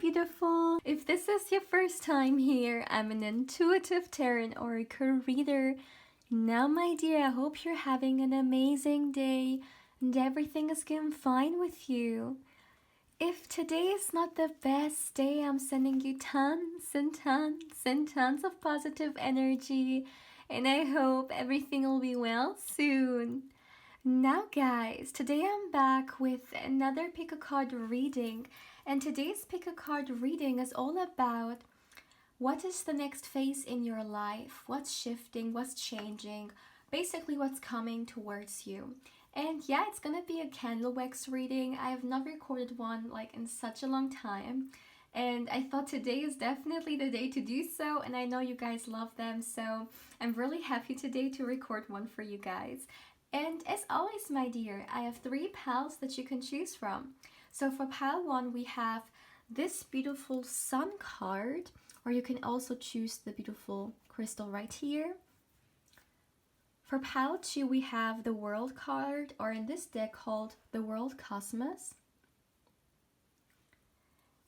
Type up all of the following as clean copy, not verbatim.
beautiful! If this is your first time here, I'm an intuitive tarot oracle reader. Now, my dear, I hope you're having an amazing day and everything is going fine with you. If today is not the best day, I'm sending you tons and tons and tons of positive energy, and I hope everything will be well soon. Now guys, today I'm back with another pick a card reading, and today's pick a card reading is all about what is the next phase in your life, what's shifting, what's changing, basically what's coming towards you. And yeah, it's gonna be a candle wax reading. I have not recorded one like in such a long time, and I thought today is definitely the day to do so, and I know you guys love them, so I'm really happy today to record one for you guys. And as always, my dear, I have 3 piles that you can choose from. So for pile 1, we have this beautiful sun card, or you can also choose the beautiful crystal right here. For pile 2, we have the world card, or in this deck called the world cosmos.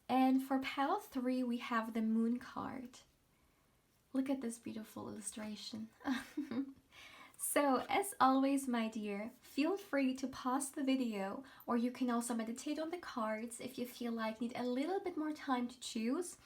And for pile 3, we have the moon card. Look at this beautiful illustration. So, as always, my dear, feel free to pause the video, or you can also meditate on the cards if you feel like need a little bit more time to choose.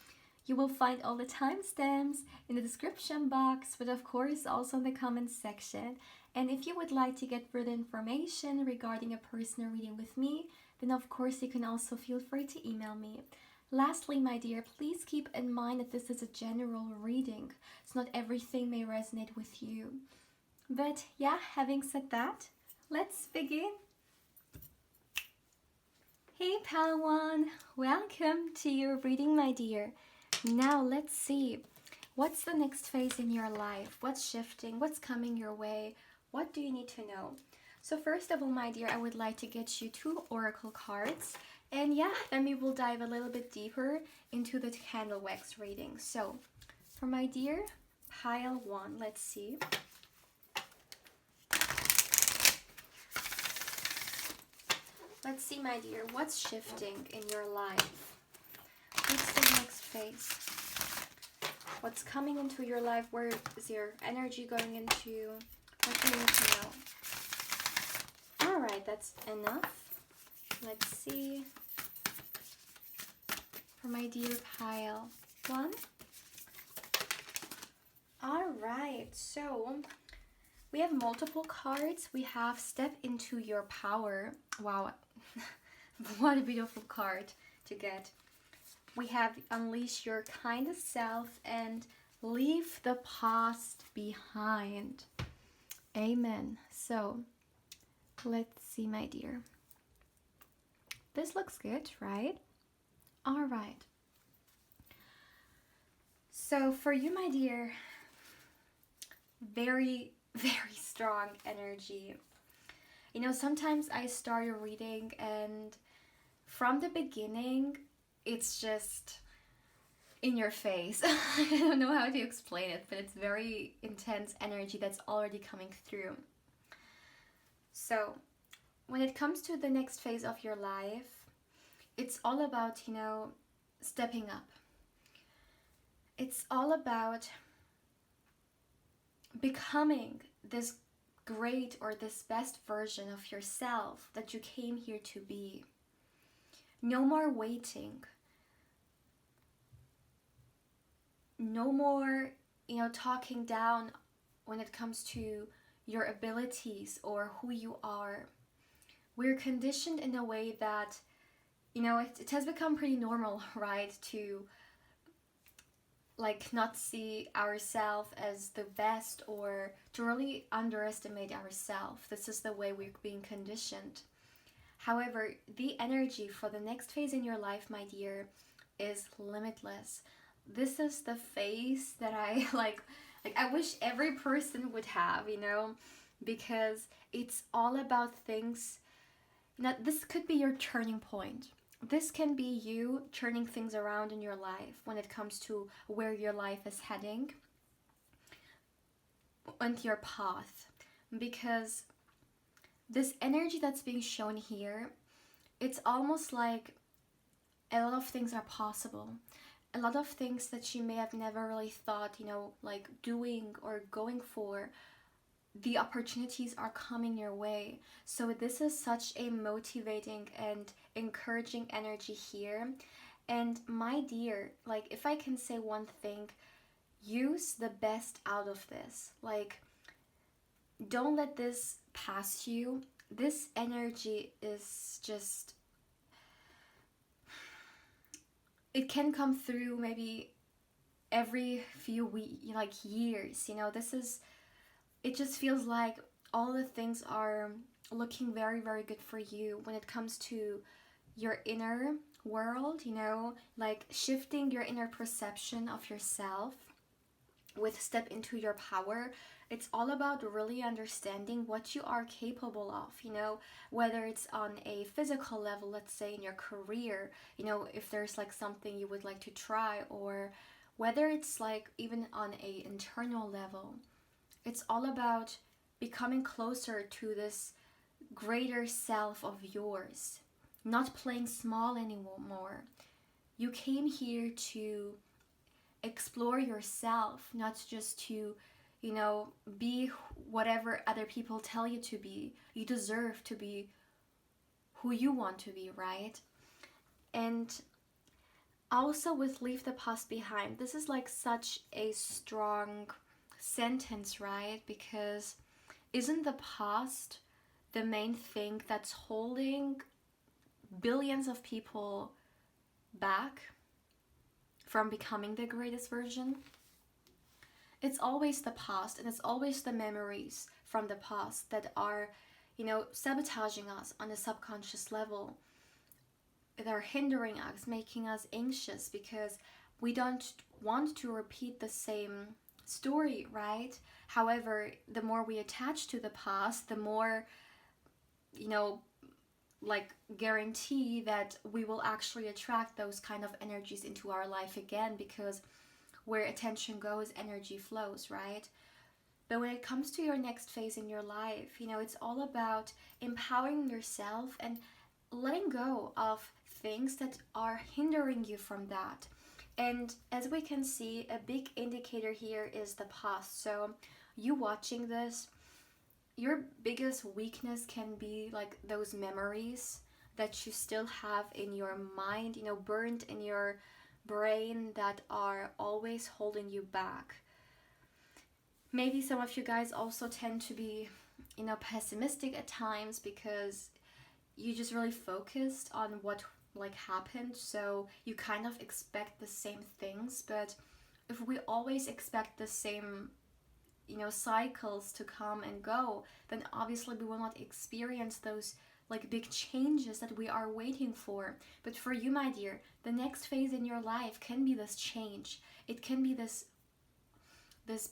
You will find all the timestamps in the description box, but of course also in the comments section. And if you would like to get further information regarding a personal reading with me, then of course you can also feel free to email me. Lastly, my dear, please keep in mind that this is a general reading, so not everything may resonate with you. But yeah, having said that, let's begin. Hey pile 1, welcome to your reading, my dear. Now let's see, what's the next phase in your life? What's shifting? What's coming your way? What do you need to know? So first of all, my dear, I would like to get you 2 oracle cards. And yeah, then we will dive a little bit deeper into the candle wax reading. So for my dear pile 1, let's see. Let's see, my dear, what's shifting in your life? What's the next phase? What's coming into your life? Where is your energy going into? What do you need to know? Alright, that's enough. Let's see. For my dear pile 1. Alright, so we have multiple cards. We have Step into Your Power. Wow, what a beautiful card to get. We have Unleash Your Kindest Self and Leave the Past Behind. Amen. So, let's see, my dear. This looks good, right? All right. So, for you, my dear, very strong energy. You know, sometimes I start a reading and from the beginning, it's just in your face. I don't know how to explain it, but it's very intense energy that's already coming through. So, when it comes to the next phase of your life, it's all about, you know, stepping up. It's all about becoming this great or this best version of yourself that you came here to be. No more waiting. No more, you know, talking down when it comes to your abilities or who you are. We're conditioned in a way that, you know, it has become pretty normal, right, to like not see ourselves as the best or to really underestimate ourselves. This is the way we're being conditioned. However, the energy for the next phase in your life, my dear, is limitless. This is the phase that I like I wish every person would have, you know, because it's all about things. Now, this could be your turning point. This can be you turning things around in your life when it comes to where your life is heading and your path. Because this energy that's being shown here, it's almost like a lot of things are possible. A lot of things that you may have never really thought, like doing or going for, the opportunities are coming your way. So this is such a motivating and encouraging energy here. And my dear, like, if I can say one thing, use the best out of this. Like, don't let this pass you. This energy is just, it can come through maybe every few years. This is, it just feels like all the things are looking very, very good for you when it comes to your inner world, like shifting your inner perception of yourself with step into your power. It's all about really understanding what you are capable of, whether it's on a physical level, let's say in your career, if there's like something you would like to try, or whether it's like even on a internal level. It's all about becoming closer to this greater self of yours, not playing small anymore. You came here to explore yourself, not just to, be whatever other people tell you to be. You deserve to be who you want to be, right? And also with leave the past behind, this is like such a strong sentence, right? Because isn't the past the main thing that's holding billions of people back from becoming the greatest version? It's always the past, and it's always the memories from the past that are, sabotaging us on a subconscious level. They're hindering us, making us anxious because we don't want to repeat the same story, right? However, the more we attach to the past, the more, like guarantee that we will actually attract those kind of energies into our life again, because where attention goes, energy flows, right? But when it comes to your next phase in your life, it's all about empowering yourself and letting go of things that are hindering you from that. And as we can see, a big indicator here is the past. So you watching this, your biggest weakness can be like those memories that you still have in your mind, burned in your brain, that are always holding you back. Maybe some of you guys also tend to be, pessimistic at times because you just really focused on what like happened, so you kind of expect the same things. But if we always expect the same, cycles to come and go, then obviously we will not experience those like big changes that we are waiting for. But for you, my dear, the next phase in your life can be this change. It can be this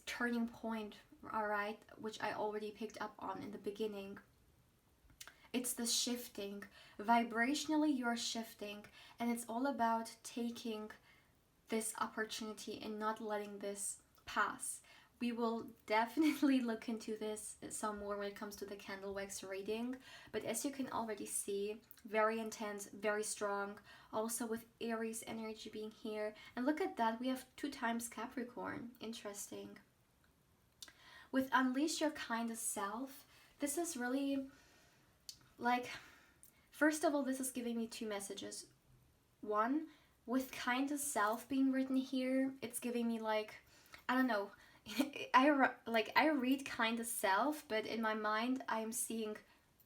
turning point, all right, which I already picked up on in the beginning. It's the shifting. Vibrationally, you're shifting, and it's all about taking this opportunity and not letting this pass. We will definitely look into this some more when it comes to the candle wax reading, but as you can already see, very intense, very strong, also with Aries energy being here. And look at that, we have 2 times Capricorn. Interesting. With unleash your kindest self, this is really like, first of all, this is giving me 2 messages. One, with kindest self being written here, it's giving me like, I don't know, I read kindest self, but in my mind I'm seeing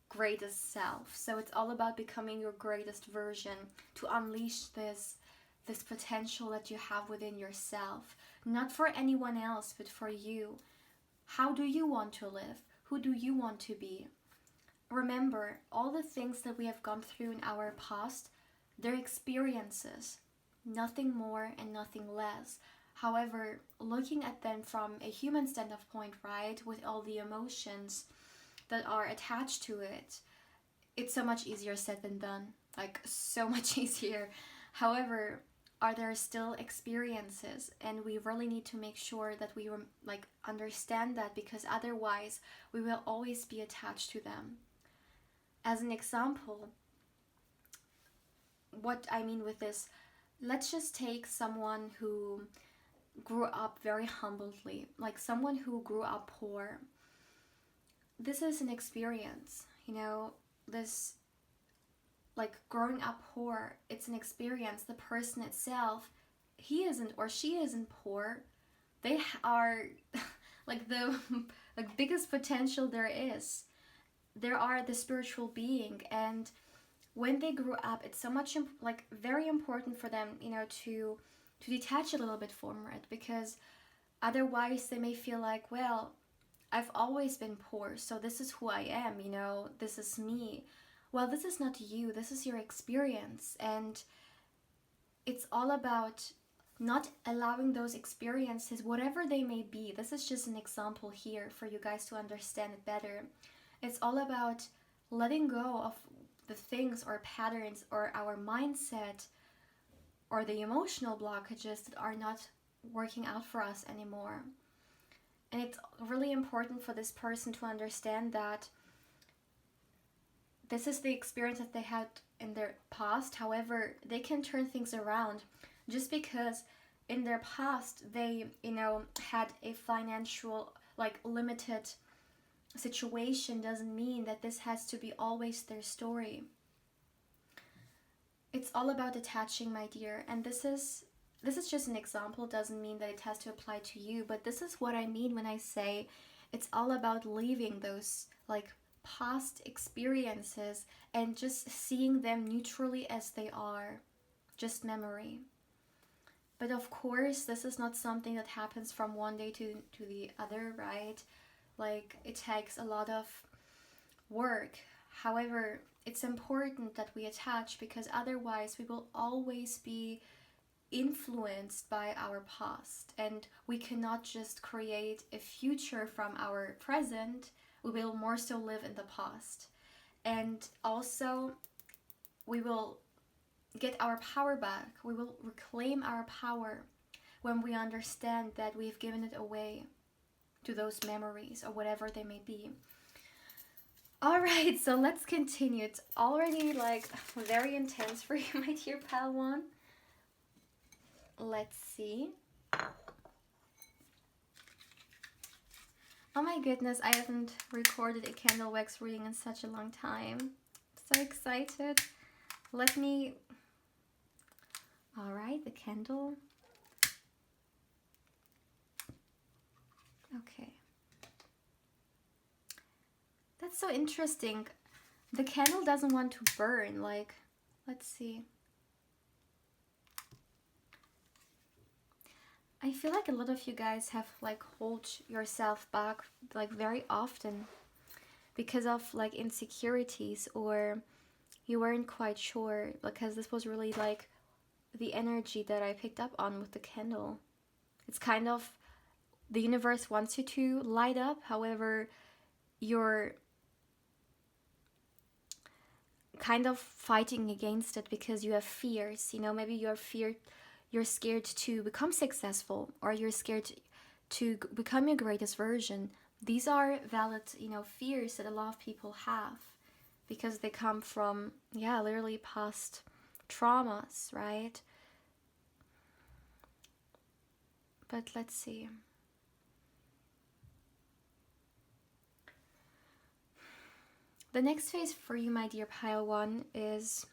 greatest self. So it's all about becoming your greatest version, to unleash this potential that you have within yourself, not for anyone else, but for you. How do you want to live? Who do you want to be? Remember, all the things that we have gone through in our past, they're experiences, nothing more and nothing less. However, looking at them from a human standpoint, right, with all the emotions that are attached to it, it's so much easier said than done, like so much easier. However, are there still experiences, and we really need to make sure that we like understand that, because otherwise we will always be attached to them. As an example, what I mean with this, let's just take someone who grew up very humbly, like someone who grew up poor. This is an experience, this, like, growing up poor, it's an experience. The person itself, he isn't or she isn't poor. They are like the like biggest potential there is. There are the spiritual being, and when they grew up, it's so much like very important for them, to detach a little bit from it, because otherwise they may feel like, well, I've always been poor, so this is who I am, this is me. Well, this is not you, this is your experience, and it's all about not allowing those experiences, whatever they may be. This is just an example here for you guys to understand it better. It's all about letting go of the things or patterns or our mindset or the emotional blockages that are not working out for us anymore. And it's really important for this person to understand that this is the experience that they had in their past. However, they can turn things around. Just because in their past they, had a financial, like, limited situation doesn't mean that this has to be always their story. It's all about attaching, my dear, and this is just an example. Doesn't mean that it has to apply to you, but this is what I mean when I say it's all about leaving those, like, past experiences and just seeing them neutrally as they are, just memory. But of course, this is not something that happens from one day to the other, right? Like, it takes a lot of work. However, it's important that we attach, because otherwise we will always be influenced by our past, and we cannot just create a future from our present. We will more so live in the past, and also we will get our power back. We will reclaim our power when we understand that we've given it away to those memories or whatever they may be. All right, so let's continue. It's already, like, very intense for you, my dear pal one. Let's see. Oh my goodness, I haven't recorded a candle wax reading in such a long time. So excited. Let me... Alright, the candle. Okay. That's so interesting. The candle doesn't want to burn. Like, let's see. I feel like a lot of you guys have, like, hold yourself back, like, very often because of, like, insecurities, or you weren't quite sure, because this was really, like, the energy that I picked up on with the candle. It's kind of, the universe wants you to light up, however, you're kind of fighting against it because you have fears. Maybe you're scared to become successful, or you're scared to become your greatest version. These are valid, fears that a lot of people have, because they come from, literally past traumas, right? But let's see. The next phase for you, my dear pile one, is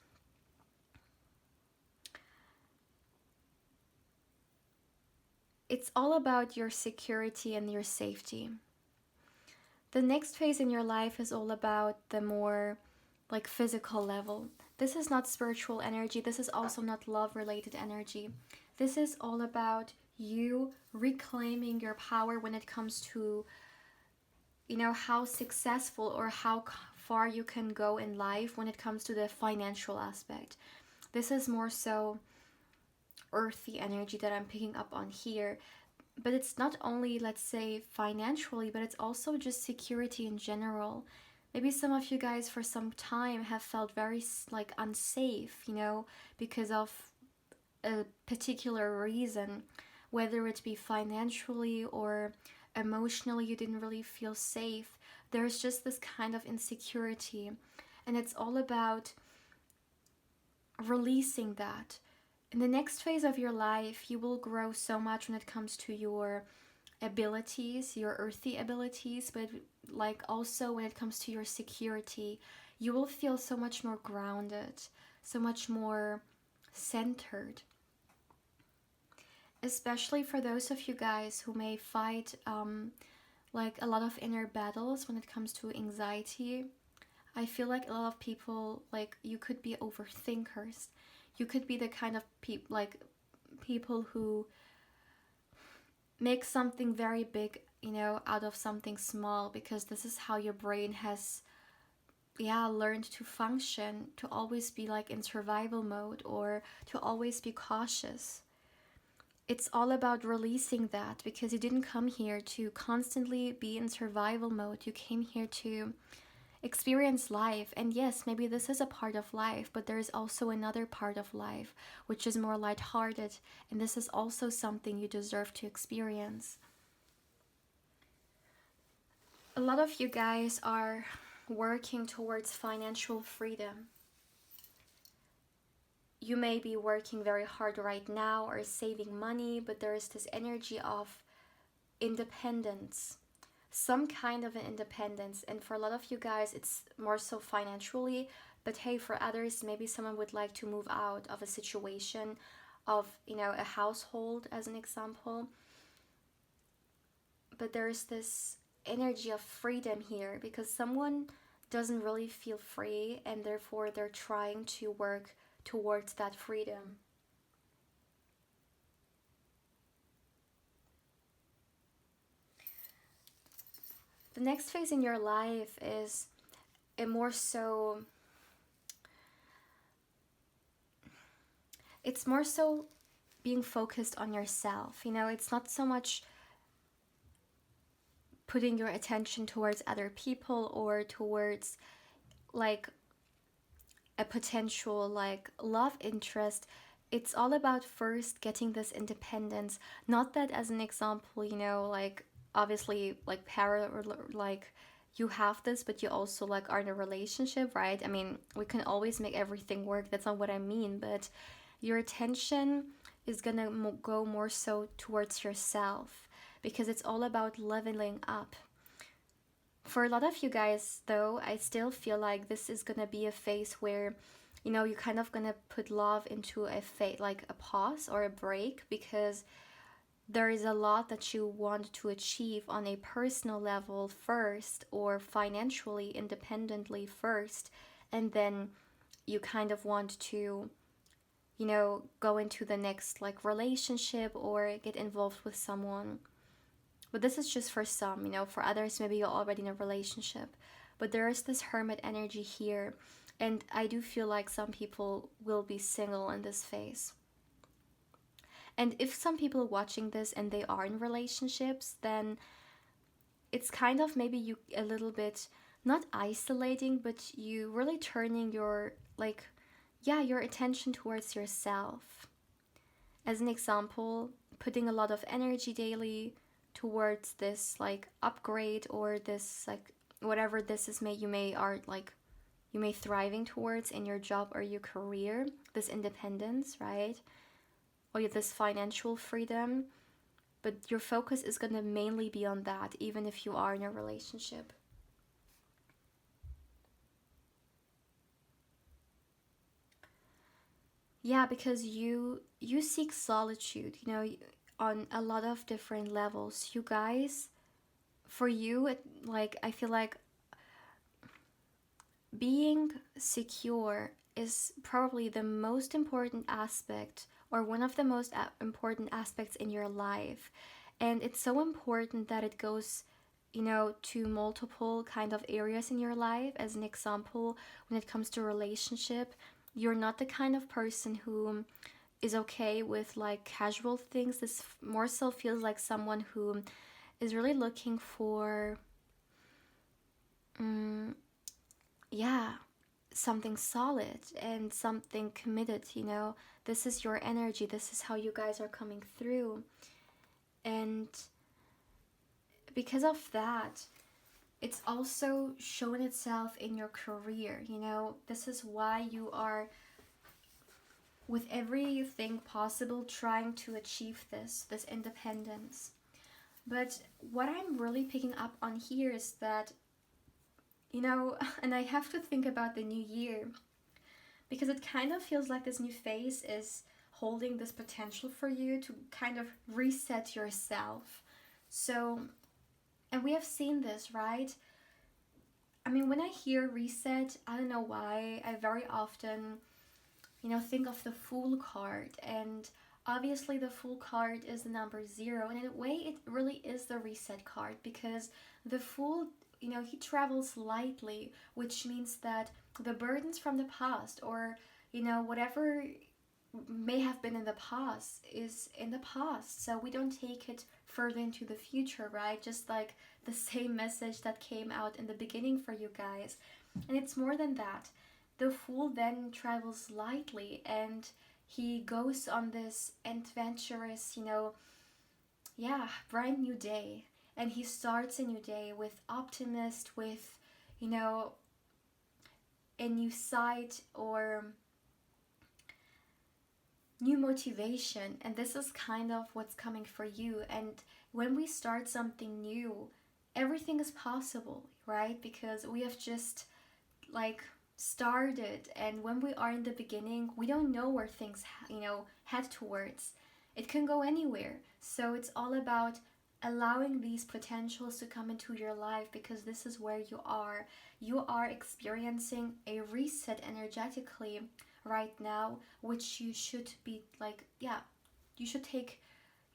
it's all about your security and your safety. The next phase in your life is all about the more, like, physical level. This is not spiritual energy. This is also not love-related energy. This is all about you reclaiming your power when it comes to, how successful or how far you can go in life when it comes to the financial aspect. This is more so earthy energy that I'm picking up on here. But it's not only, let's say, financially, but it's also just security in general. Maybe some of you guys for some time have felt very, like, unsafe, because of a particular reason, whether it be financially or emotionally, you didn't really feel safe. There's just this kind of insecurity, and it's all about releasing that. In the next phase of your life, you will grow so much when it comes to your abilities, your earthy abilities, but like also when it comes to your security, you will feel so much more grounded, so much more centered. Especially for those of you guys who may fight like a lot of inner battles when it comes to anxiety. I feel like a lot of people, like, you could be overthinkers. You could be the kind of people who make something very big, out of something small, because this is how your brain has learned to function, to always be like in survival mode or to always be cautious. It's all about releasing that, because you didn't come here to constantly be in survival mode. You came here to experience life. And yes, maybe this is a part of life, but there is also another part of life which is more lighthearted, and this is also something you deserve to experience. A lot of you guys are working towards financial freedom. You may be working very hard right now or saving money, but there is this energy of independence, some kind of an independence. And for a lot of you guys, it's more so financially, but hey, for others, maybe someone would like to move out of a situation of, a household as an example. But there's this energy of freedom here, because someone doesn't really feel free, and therefore they're trying to work towards that freedom. The next phase in your life is a more so, it's more so being focused on yourself. It's not so much putting your attention towards other people or towards like a potential like love interest. It's all about first getting this independence. Not that as an example, like obviously like or like you have this, but you also like are in a relationship, right? I mean, we can always make everything work. That's not what I mean, but your attention is gonna go more so towards yourself, because it's all about leveling up. For a lot of you guys, though, I still feel like this is gonna be a phase where, you're kind of gonna put love into a phase, like a pause or a break, because there is a lot that you want to achieve on a personal level first, or financially independently first, and then you kind of want to, go into the next like relationship or get involved with someone. But this is just for some, for others, maybe you're already in a relationship. But there is this hermit energy here. And I do feel like some people will be single in this phase. And if some people watching this and they are in relationships, then it's kind of maybe you a little bit, not isolating, but you really turning your, your attention towards yourself. As an example, putting a lot of energy daily towards this like upgrade, or this like whatever this is, you may thriving towards in your job or your career, this independence, right? Or this financial freedom. But your focus is going to mainly be on that, even if you are in a relationship. Yeah, because you seek solitude, on a lot of different levels. You guys, for you, I feel like being secure is probably the most important aspect, or one of the most important aspects in your life. And it's so important that it goes, to multiple kind of areas in your life. As an example, when it comes to relationship, you're not the kind of person who is okay with like casual things. This more so feels like someone who is really looking for something solid and something committed. This is your energy, this is how you guys are coming through. And because of that, it's also shown itself in your career. This is why you are with everything possible trying to achieve this independence. But what I'm really picking up on here is that, and I have to think about the new year, because it kind of feels like this new phase is holding this potential for you to kind of reset yourself. So, and we have seen this, right? I mean, when I hear reset, I don't know why, I very often, think of the Fool card. And obviously, the Fool card is the number 0. And in a way, it really is the reset card, because the Fool, he travels lightly, which means that the burdens from the past, or, whatever may have been in the past is in the past. So we don't take it further into the future, right? Just like the same message that came out in the beginning for you guys. And it's more than that. The Fool then travels lightly, and he goes on this adventurous, brand new day. And he starts a new day with optimist, with, a new sight or new motivation. And this is kind of what's coming for you. And when we start something new, everything is possible, right? Because we have just like started, and when we are in the beginning, we don't know where things head towards. It can go anywhere. So it's all about allowing these potentials to come into your life, because this is where you are experiencing a reset energetically right now, which you should be you should take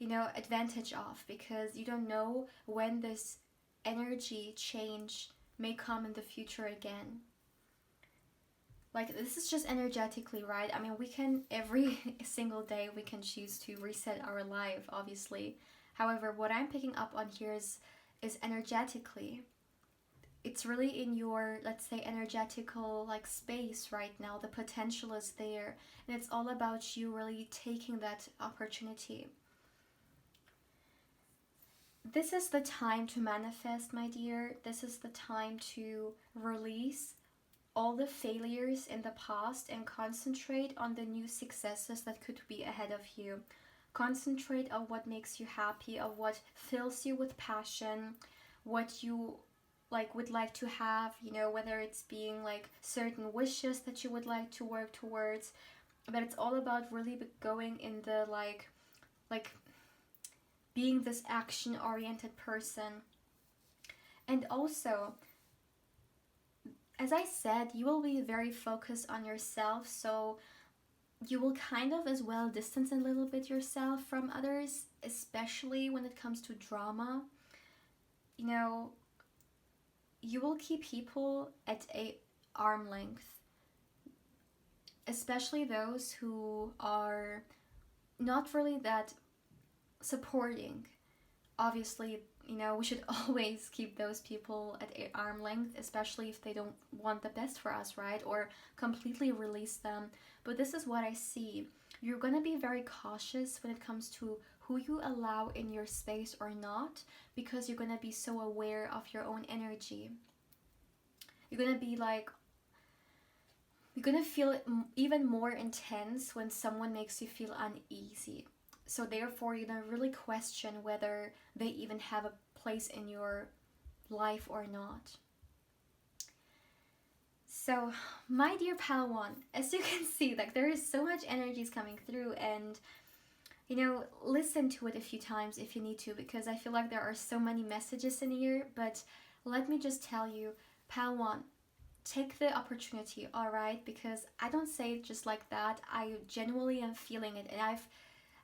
advantage of, because you don't know when this energy change may come in the future again. Like, this is just energetically, right? I mean, we can, every single day, we can choose to reset our life, obviously. However, what I'm picking up on here is energetically. It's really in your, let's say, energetical space right now. The potential is there, and it's all about you really taking that opportunity. This is the time to manifest, my dear. This is the time to release all the failures in the past and concentrate on the new successes that could be ahead of you. Concentrate on what makes you happy, on what fills you with passion, what you would like to have, whether it's being certain wishes that you would like to work towards. But it's all about really going in the being this action oriented person. And also, as I said, you will be very focused on yourself, so you will kind of as well distance a little bit yourself from others, especially when it comes to drama. You will keep people at a arm length, especially those who are not really that supporting. Obviously, we should always keep those people at an arm length, especially if they don't want the best for us, right? Or completely release them. But this is what I see. You're going to be very cautious when it comes to who you allow in your space or not, because you're going to be so aware of your own energy. You're going to be you're going to feel it even more intense when someone makes you feel uneasy. So therefore, you're going to really question whether they even have a place in your life or not. So, my dear Padawan, as you can see, there is so much energies coming through, and listen to it a few times if you need to, because I feel like there are so many messages in here. But let me just tell you, Padawan, take the opportunity, alright? Because I don't say it just like that. I genuinely am feeling it, and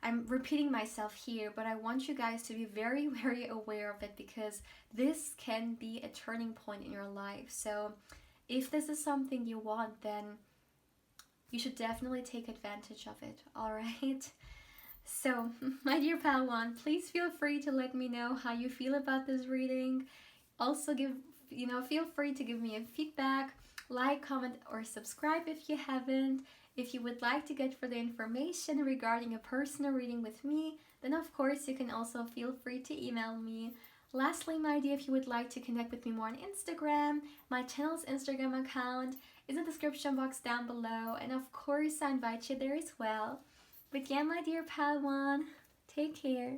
I'm repeating myself here, but I want you guys to be very, very aware of it, because this can be a turning point in your life. So if this is something you want, then you should definitely take advantage of it, alright? So, my dear Padawan, please feel free to let me know how you feel about this reading. Also feel free to give me a feedback, like, comment, or subscribe if you haven't. If you would like to get further information regarding a personal reading with me, then of course you can also feel free to email me. Lastly, my dear, if you would like to connect with me more on Instagram, my channel's Instagram account in the description box down below. And of course, I invite you there as well. But yeah, my dear Padawan, take care.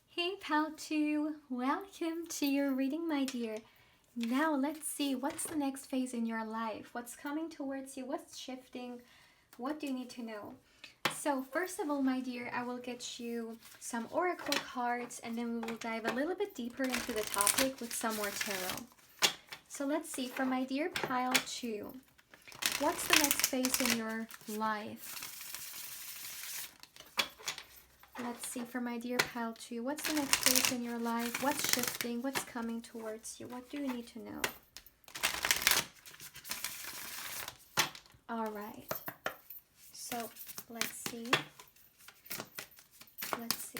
Hey Pal 2, welcome to your reading, my dear. Now let's see what's the next phase in your life. What's coming towards you? What's shifting? What do you need to know? So first of all, my dear, I will get you some oracle cards and then we will dive a little bit deeper into the topic with some more tarot. So let's see, for my dear Pile 2, what's the next phase in your life? Let's see, for my dear Pile 2, what's the next phase in your life? What's shifting? What's coming towards you? What do you need to know? All right. So let's see. Let's see.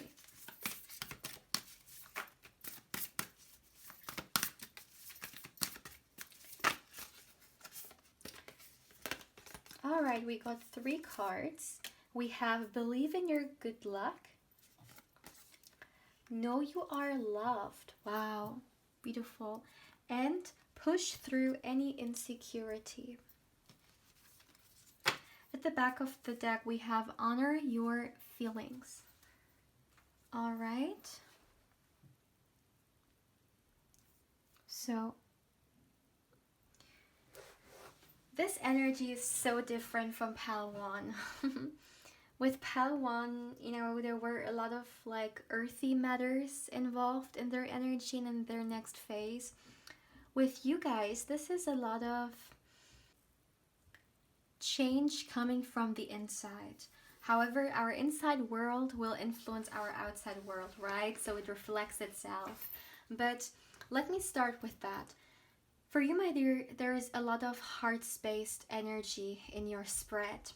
All right, we got 3 cards. We have believe in your good luck. Know you are loved. Wow, beautiful. And push through any insecurity. At the back of the deck, we have honor your feelings. All right. So this energy is so different from Pal 1. With Pal 1, you know, there were a lot of like earthy matters involved in their energy and in their next phase. With you guys, this is a lot of change coming from the inside. However, our inside world will influence our outside world, right? So it reflects itself. But let me start with that. For you, my dear, there is a lot of heart-based energy in your spread.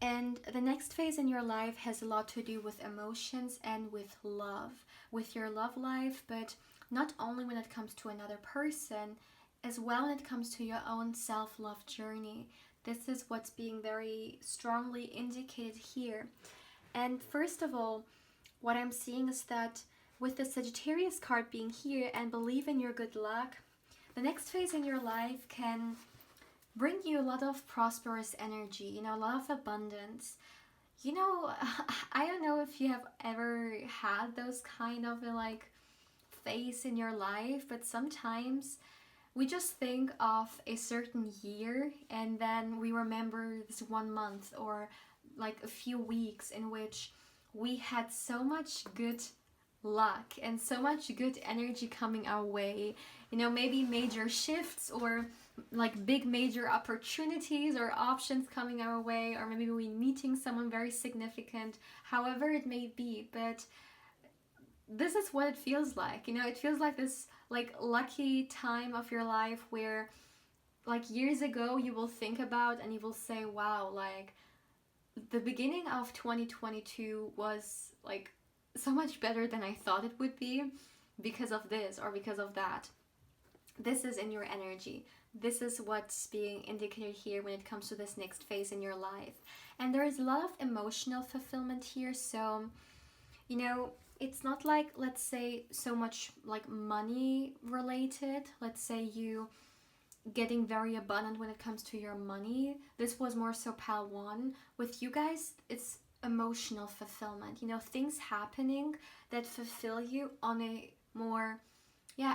And the next phase in your life has a lot to do with emotions and with love, with your love life, but not only when it comes to another person, as well when it comes to your own self-love journey. This is what's being very strongly indicated here. And first of all, what I'm seeing is that with the Sagittarius card being here and believe in your good luck, the next phase in your life can bring you a lot of prosperous energy, you know, a lot of abundance. You know, I don't know if you have ever had those kind of like phase in your life, but sometimes we just think of a certain year and then we remember this 1 month or like a few weeks in which we had so much good luck and so much good energy coming our way. You know, maybe major shifts or like big major opportunities or options coming our way, or maybe we meeting someone very significant, however it may be. But this is what it feels like, you know, it feels like this like lucky time of your life where like years ago you will think about and you will say, wow, like the beginning of 2022 was like so much better than I thought it would be because of this or because of that. This is in your energy. This is what's being indicated here when it comes to this next phase in your life. And there is a lot of emotional fulfillment here. So, you know, it's not like, let's say, so much like money related. Let's say you getting very abundant when it comes to your money. This was more so Pal 1. With you guys, it's emotional fulfillment. You know, things happening that fulfill you on a more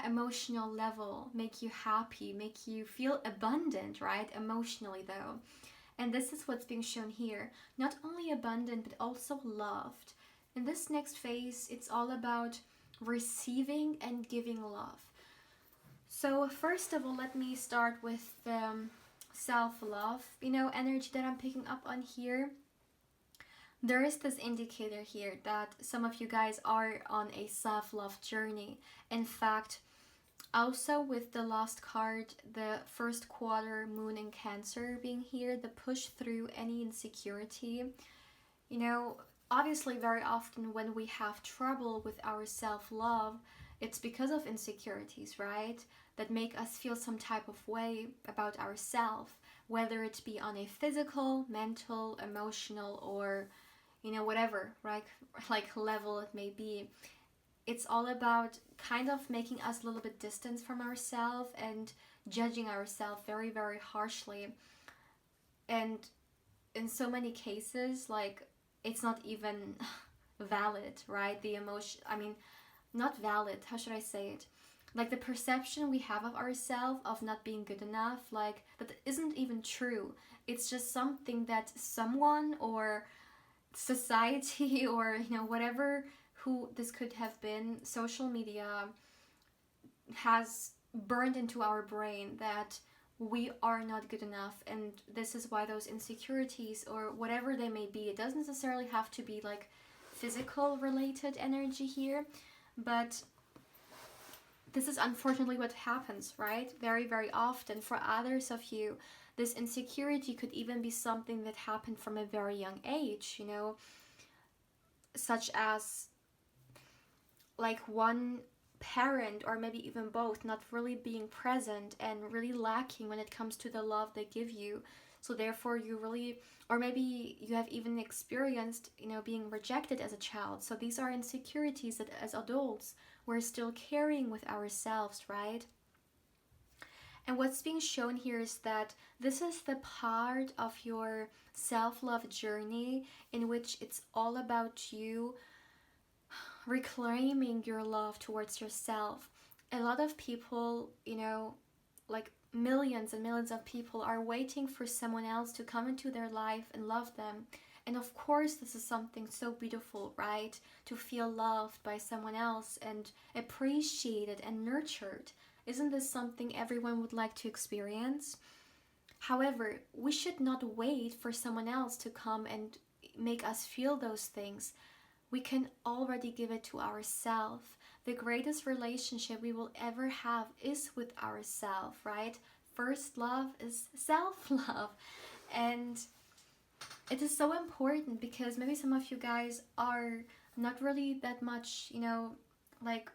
emotional level, make you happy, make you feel abundant, right? Emotionally though. And this is what's being shown here. Not only abundant, but also loved. In this next phase, it's all about receiving and giving love. So first of all, let me start with the self-love, you know, energy that I'm picking up on here. There is this indicator here that some of you guys are on a self-love journey. In fact, also with the last card, the first quarter moon in Cancer being here, the push through any insecurity. You know, obviously very often when we have trouble with our self-love, it's because of insecurities, right? That make us feel some type of way about ourselves, whether it be on a physical, mental, emotional, or, you know, whatever, right? Like level it may be. it's all about kind of making us a little bit distant from ourselves and judging ourselves very, very harshly. And in so many cases, like, it's not even valid, right? The emotion, I mean, not valid, how should I say it? Like, the perception we have of ourselves of not being good enough, like, that isn't even true. It's just something that someone or society or, whatever, who this could have been, social media, has burned into our brain that we are not good enough, and this is why those insecurities or whatever they may be, it doesn't necessarily have to be like physical related energy here, but this is unfortunately what happens, right? Very, very often. For others of you, this insecurity could even be something that happened from a very young age, such as like one parent or maybe even both not really being present and really lacking when it comes to the love they give you. So therefore you really, or maybe you have even experienced, being rejected as a child. So these are insecurities that as adults we're still carrying with ourselves, right? And what's being shown here is that this is the part of your self-love journey in which it's all about you reclaiming your love towards yourself. A lot of people, like millions and millions of people are waiting for someone else to come into their life and love them. And of course, this is something so beautiful, right? To feel loved by someone else and appreciated and nurtured. Isn't this something everyone would like to experience? However, we should not wait for someone else to come and make us feel those things. We can already give it to ourselves. The greatest relationship we will ever have is with ourselves, right? First love is self-love. And it is so important because maybe some of you guys are not really that much, like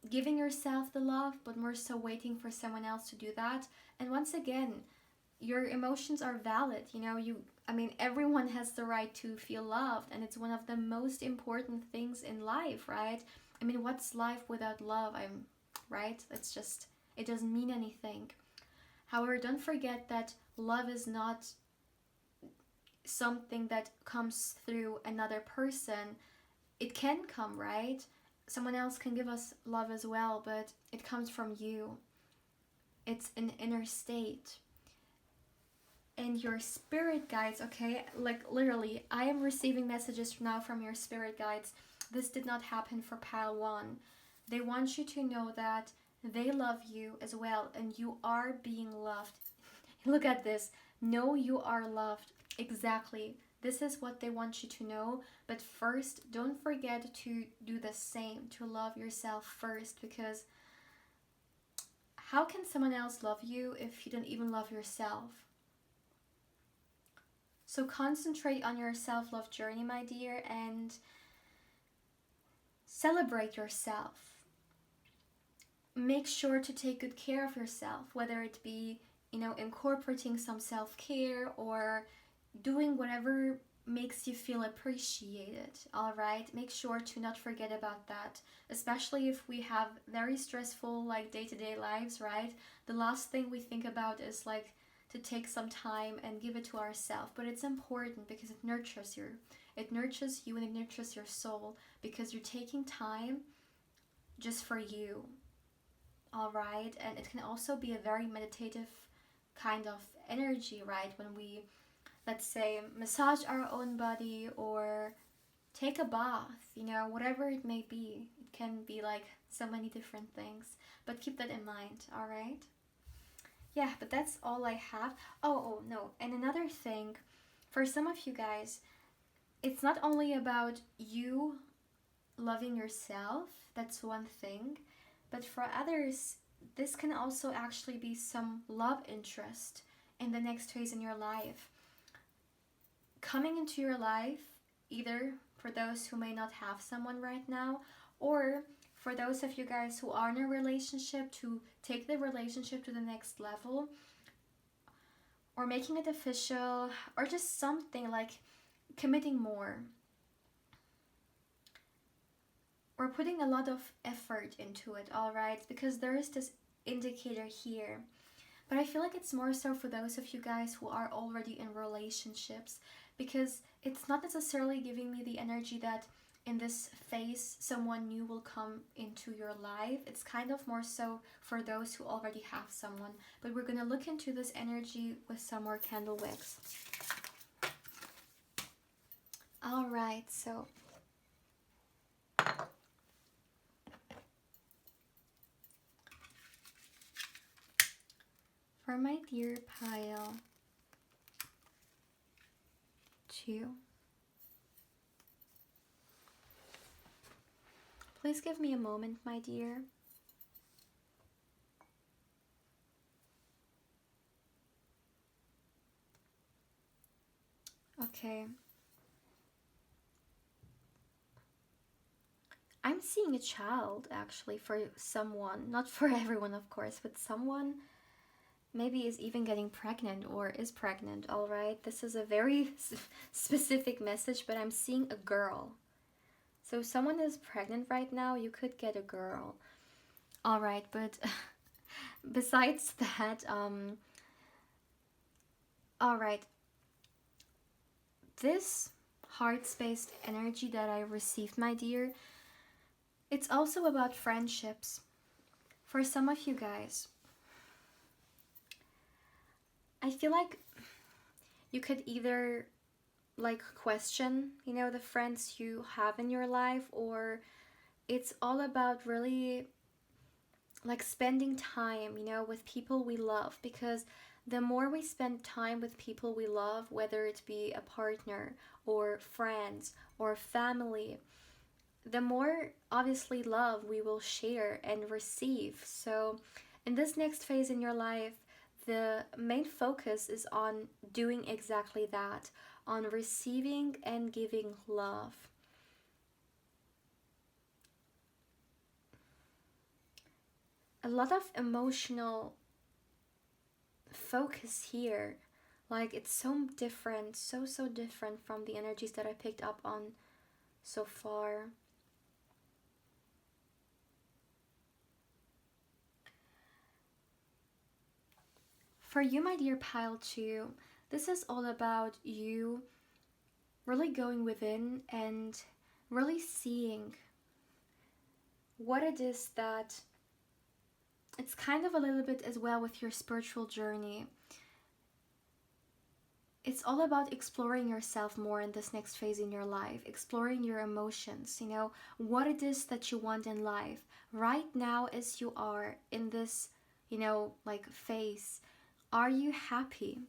giving yourself the love, but more so waiting for someone else to do that. And once again, your emotions are valid. Everyone has the right to feel loved, and it's one of the most important things in life, right? What's life without love? Right? It doesn't mean anything. However, don't forget that love is not something that comes through another person. It can come, right? Someone else can give us love as well, but it comes from you. It's an inner state. And your spirit guides, okay, like literally, I am receiving messages now from your spirit guides. This did not happen for pile 1. They want you to know that they love you as well, and you are being loved. Look at this. Know you are loved. Exactly. This is what they want you to know. But first, don't forget to do the same, to love yourself first, because how can someone else love you if you don't even love yourself? So concentrate on your self-love journey, my dear, and celebrate yourself. Make sure to take good care of yourself, whether it be, incorporating some self-care or doing whatever makes you feel appreciated, all right? Make sure to not forget about that, especially if we have very stressful, like, day-to-day lives, right? The last thing we think about is, like, to take some time and give it to ourselves. But it's important because it nurtures you and it nurtures your soul, because you're taking time just for you, all right? And it can also be a very meditative kind of energy, right? When we, let's say, massage our own body or take a bath, whatever it may be. It can be like so many different things, but keep that in mind, all right? Yeah, but that's all I have. Oh no, and another thing, for some of you guys, it's not only about you loving yourself, that's one thing, but for others, this can also actually be some love interest in the next phase in your life. Coming into your life, either for those who may not have someone right now, or for those of you guys who are in a relationship, to take the relationship to the next level, or making it official, or just something like committing more. we're putting a lot of effort into it, all right? Because there is this indicator here. But I feel like it's more so for those of you guys who are already in relationships, because it's not necessarily giving me the energy that in this phase someone new will come into your life. It's kind of more so for those who already have someone. But we're going to look into this energy with some more candle wicks. All right, so for my dear pile 2, please give me a moment, my dear. Okay. I'm seeing a child actually for someone, not for everyone of course, but someone maybe is even getting pregnant or is pregnant, all right? This is a very specific message, but I'm seeing a girl. So if someone is pregnant right now, you could get a girl. All right, but besides that, all right, this heart-spaced energy that I received, my dear, it's also about friendships. For some of you guys, I feel like you could either like question, you know, the friends you have in your life, or it's all about really like spending time, you know, with people we love, because the more we spend time with people we love, whether it be a partner or friends or family, the more obviously love we will share and receive. So in this next phase in your life, the main focus is on doing exactly that, on receiving and giving love. A lot of emotional focus here. Like it's so different, so different from the energies that I picked up on so far. For you, my dear pile 2, this is all about you really going within and really seeing what it is that it's kind of a little bit as well with your spiritual journey. It's all about exploring yourself more in this next phase in your life, exploring your emotions, you know, what it is that you want in life. Right now, as you are in this, you know, like phase, are you happy?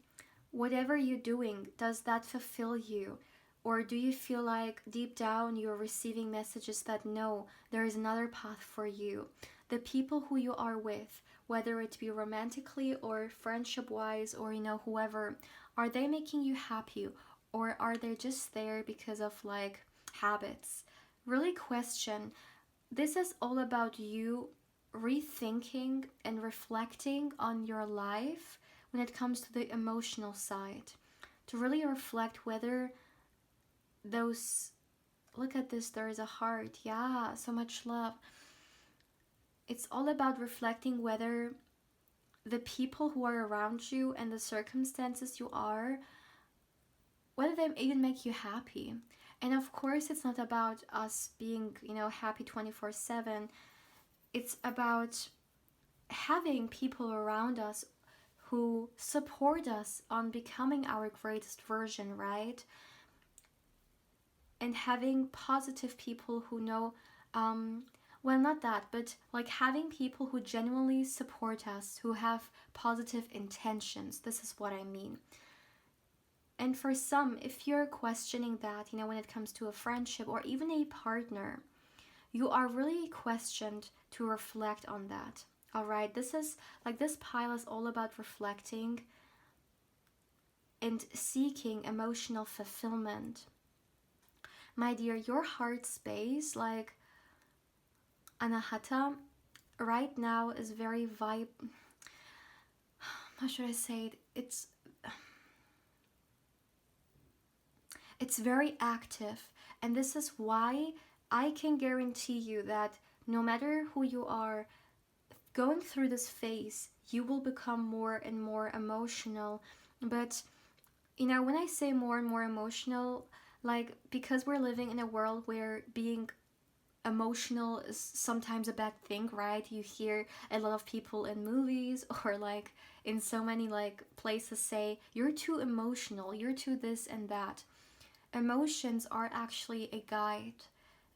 Whatever you're doing, does that fulfill you? Or do you feel like deep down you're receiving messages that no, there is another path for you? The people who you are with, whether it be romantically or friendship wise or, you know, whoever, are they making you happy? Or are they just there because of like habits? Really question. This is all about you rethinking and reflecting on your life when it comes to the emotional side, to really reflect whether those, look at this, there is a heart, yeah, so much love. It's all about reflecting whether the people who are around you and the circumstances you are, whether they even make you happy. And of course it's not about us being, you know, happy 24/7. It's about having people around us who support us on becoming our greatest version, right? And having positive people who know, well, not that, but like having people who genuinely support us, who have positive intentions. This is what I mean. And for some, if you're questioning that, you know, when it comes to a friendship or even a partner, you are really questioned to reflect on that. All right, this is like, this pile is all about reflecting and seeking emotional fulfillment. My dear, your heart space, like Anahata, right now is very how should I say it? It's very active, and this is why I can guarantee you that no matter who you are, going through this phase, you will become more and more emotional. But, when I say more and more emotional, like, because we're living in a world where being emotional is sometimes a bad thing, right? You hear a lot of people in movies or like in so many like places say, you're too emotional, you're too this and that. Emotions are actually a guide.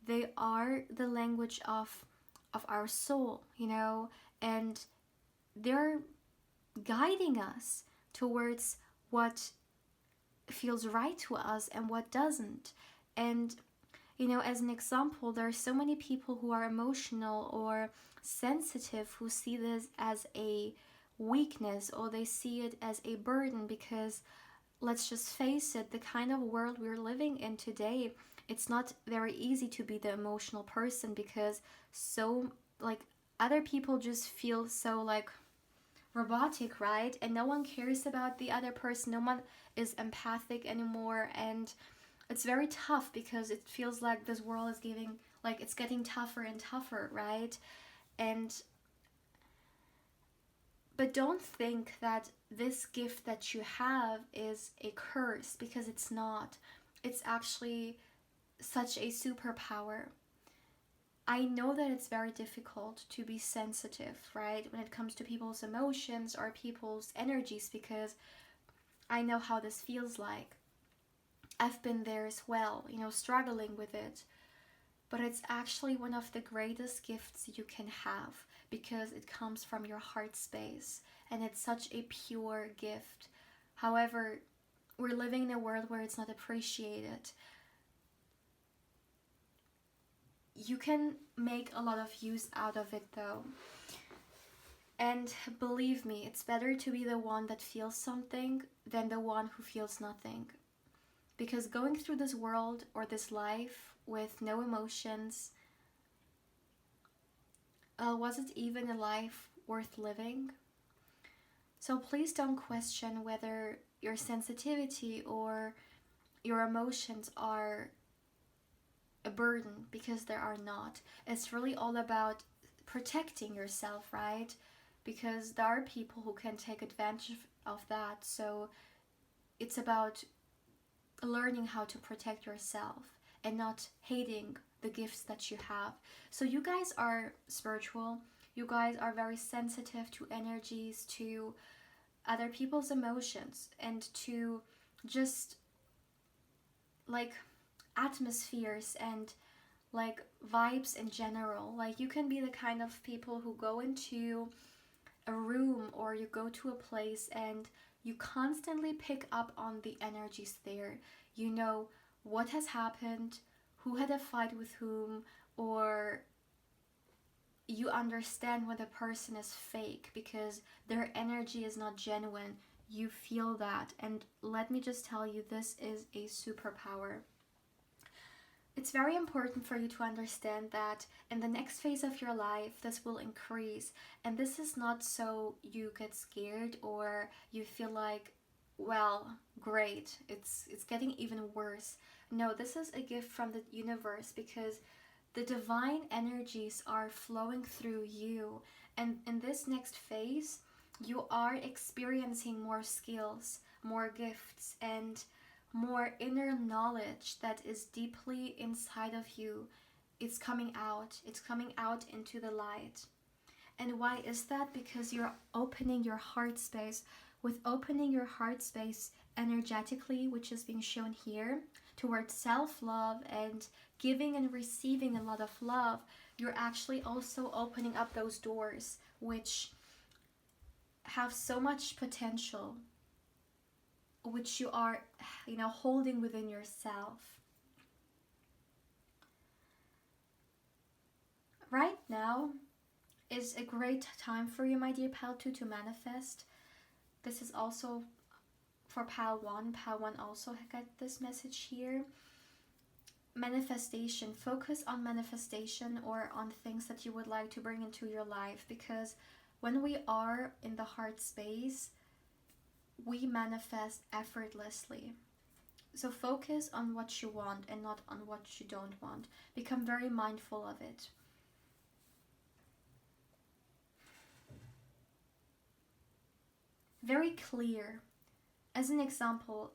They are the language of our soul, and they're guiding us towards what feels right to us and what doesn't. And as an example, there are so many people who are emotional or sensitive who see this as a weakness, or they see it as a burden, because let's just face it, the kind of world we're living in today, it's not very easy to be the emotional person, because so like other people just feel so like robotic, right? And no one cares about the other person. No one is empathic anymore, and it's very tough because it feels like this world is it's getting tougher and tougher, right? And but don't think that this gift that you have is a curse, because it's not. It's actually such a superpower. I know that it's very difficult to be sensitive, right, when it comes to people's emotions or people's energies, because I know how this feels like. I've been there as well, struggling with it. But it's actually one of the greatest gifts you can have, because it comes from your heart space and it's such a pure gift. However, we're living in a world where it's not appreciated. You can make a lot of use out of it though. And believe me, it's better to be the one that feels something than the one who feels nothing. Because going through this world or this life with no emotions, was it even a life worth living? So please don't question whether your sensitivity or your emotions are a burden, because they are not. It's really all about protecting yourself, right? Because there are people who can take advantage of that. So it's about learning how to protect yourself and not hating the gifts that you have. So you guys are spiritual. You guys are very sensitive to energies, to other people's emotions, and to just like atmospheres and like vibes in general. Like you can be the kind of people who go into a room or you go to a place and you constantly pick up on the energies there. You know what has happened, who had a fight with whom, or you understand when the person is fake because their energy is not genuine. You feel that. And let me just tell you, this is a superpower. It's very important for you to understand that in the next phase of your life, this will increase. And this is not so you get scared or you feel like, well, great, it's getting even worse. No, this is a gift from the universe, because the divine energies are flowing through you. And in this next phase, you are experiencing more skills, more gifts, and more inner knowledge that is deeply inside of you. It's coming out. It's coming out into the light. And why is that? Because you're opening your heart space. With opening your heart space energetically, which is being shown here, towards self-love and giving and receiving a lot of love, you're actually also opening up those doors which have so much potential, which you are, holding within yourself. Right now is a great time for you, my dear Pal 2, to manifest. This is also for Pal 1. Pal 1 also got this message here. Manifestation. Focus on manifestation or on things that you would like to bring into your life, because when we are in the heart space, we manifest effortlessly. So focus on what you want and not on what you don't want. Become very mindful of it. Very clear. As an example,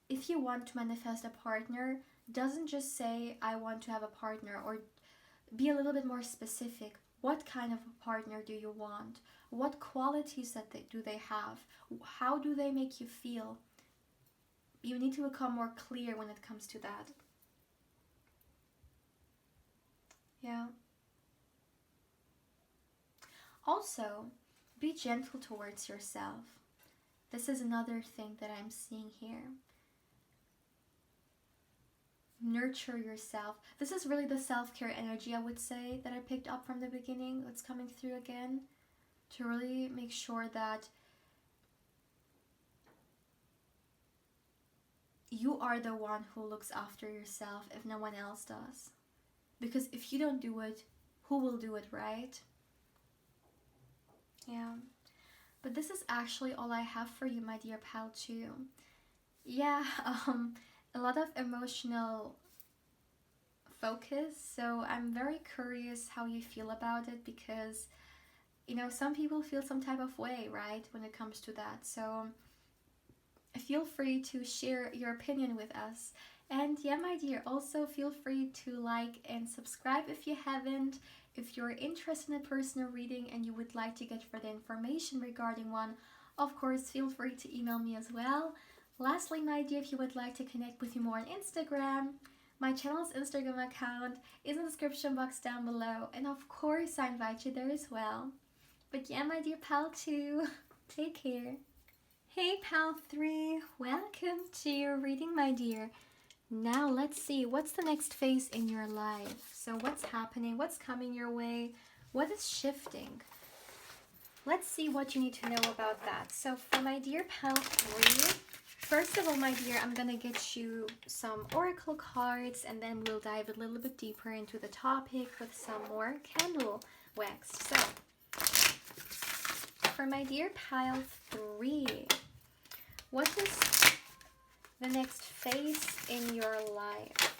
if you want to manifest a partner, doesn't just say I want to have a partner, or be a little bit more specific. What kind of a partner do you want? What qualities do they have? How do they make you feel? You need to become more clear when it comes to that. Yeah. Also, be gentle towards yourself. This is another thing that I'm seeing here. Nurture yourself. This is really the self-care energy, I would say, that I picked up from the beginning. It's coming through again. To really make sure that you are the one who looks after yourself if no one else does. Because if you don't do it, who will do it, right? Yeah. But this is actually all I have for you, my dear pal, too. Yeah, a lot of emotional focus, so I'm very curious how you feel about it, because, you know, some people feel some type of way, right, when it comes to that. So feel free to share your opinion with us. And yeah, my dear, also feel free to like and subscribe if you haven't. If you're interested in a personal reading and you would like to get further information regarding one, of course, feel free to email me as well. Lastly, my dear, if you would like to connect with me more on Instagram, my channel's Instagram account is in the description box down below. And of course, I invite you there as well. But yeah, my dear pal 2, take care. Hey pal 3, welcome to your reading, my dear. Now let's see, what's the next phase in your life? So what's happening? What's coming your way? What is shifting? Let's see what you need to know about that. So for my dear pal 3, first of all, my dear, I'm going to get you some oracle cards, and then we'll dive a little bit deeper into the topic with some more candle wax. So for my dear pal 3, what is the next phase in your life?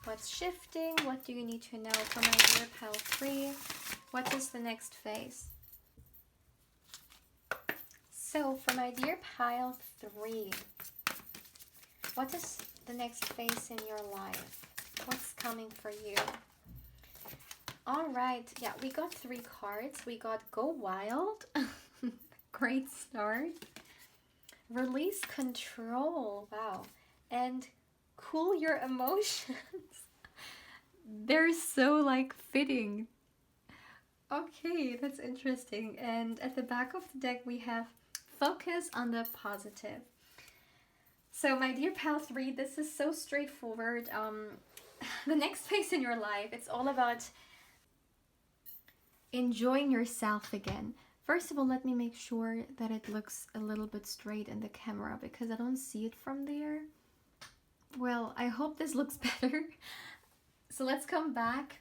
What's shifting? What do you need to know for my dear pal 3? What is the next phase? So for my dear pal 3, what is the next phase in your life? What's coming for you? All right, yeah, we got 3 cards. We got Go Wild. Great start. Release control. Wow. And cool your emotions. They're so like fitting. Okay, that's interesting. And at the back of the deck we have focus on the positive. So my dear pal 3, this is so straightforward. The next phase in your life, it's all about enjoying yourself again. First of all, let me make sure that it looks a little bit straight in the camera, because I don't see it from there. Well, I hope this looks better. So let's come back.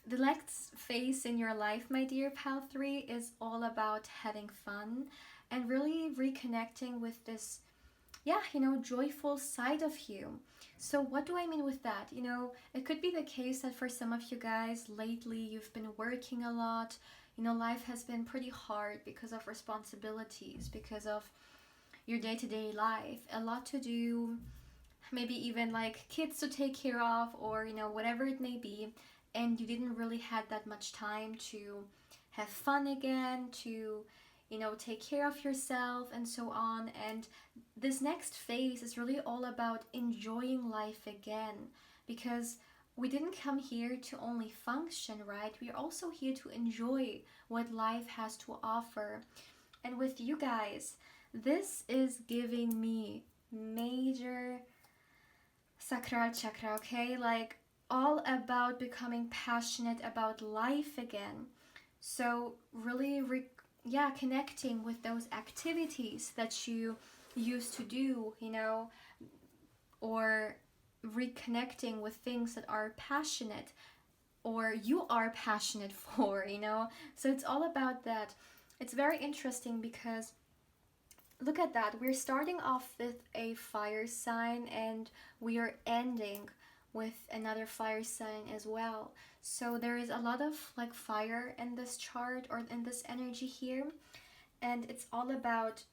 The next phase in your life, my dear pal 3, is all about having fun and really reconnecting with this, yeah, you know, joyful side of you. So what do I mean with that? You know, it could be the case that for some of you guys lately you've been working a lot. You know, life has been pretty hard because of responsibilities, because of your day-to-day life, a lot to do, maybe even like kids to take care of, or, you know, whatever it may be, and you didn't really have that much time to have fun again, to, you know, take care of yourself and so on. And this next phase is really all about enjoying life again, because we didn't come here to only function, right? We're also here to enjoy what life has to offer. And with you guys, this is giving me major sacral chakra, okay? Like all about becoming passionate about life again. So really, connecting with those activities that you used to do, you know, or reconnecting with things that are passionate or you are passionate for, you know. So it's all about that. It's very interesting because look at that. We're starting off with a fire sign and we are ending with another fire sign as well. So there is a lot of like fire in this chart or in this energy here, and it's all about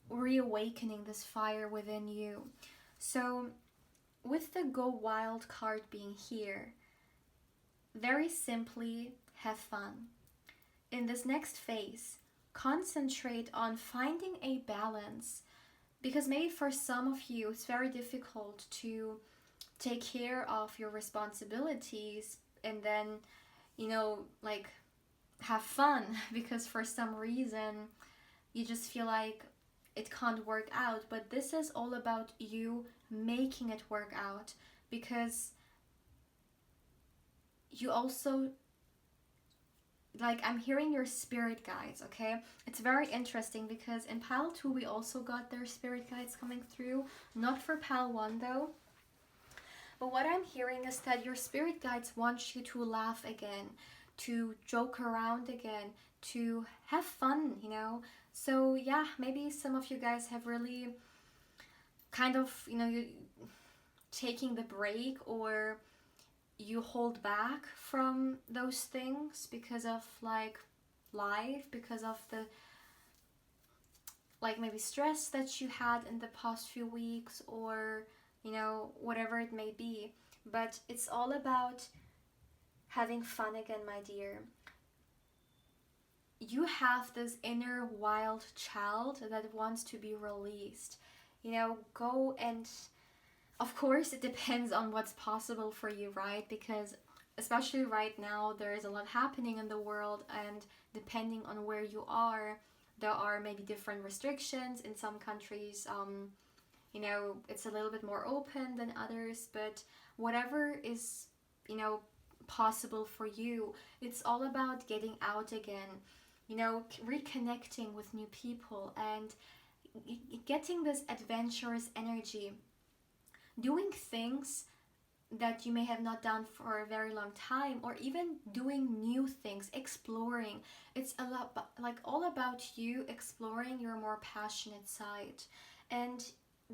reawakening this fire within you. So with the Go Wild card being here, very simply, have fun. In this next phase, concentrate on finding a balance, because maybe for some of you it's very difficult to take care of your responsibilities and then, like have fun because for some reason you just feel like it can't work out. But this is all about you making it work out, because you also, like, I'm hearing your spirit guides, okay? It's very interesting because in pile 2 we also got their spirit guides coming through, not for pile 1 though. But what I'm hearing is that your spirit guides want you to laugh again, to joke around again, to have fun, So yeah, maybe some of you guys have really kind of, you taking the break, or you hold back from those things because of like life, because of the like maybe stress that you had in the past few weeks, or whatever it may be. But it's all about having fun again, my dear. You have this inner wild child that wants to be released. Go and, of course, it depends on what's possible for you, right? Because especially right now, there is a lot happening in the world, and depending on where you are, there are maybe different restrictions. In some countries, it's a little bit more open than others, but whatever is, possible for you, it's all about getting out again, reconnecting with new people and getting this adventurous energy, doing things that you may have not done for a very long time, or even doing new things, exploring. It's a lot, like all about you exploring your more passionate side. And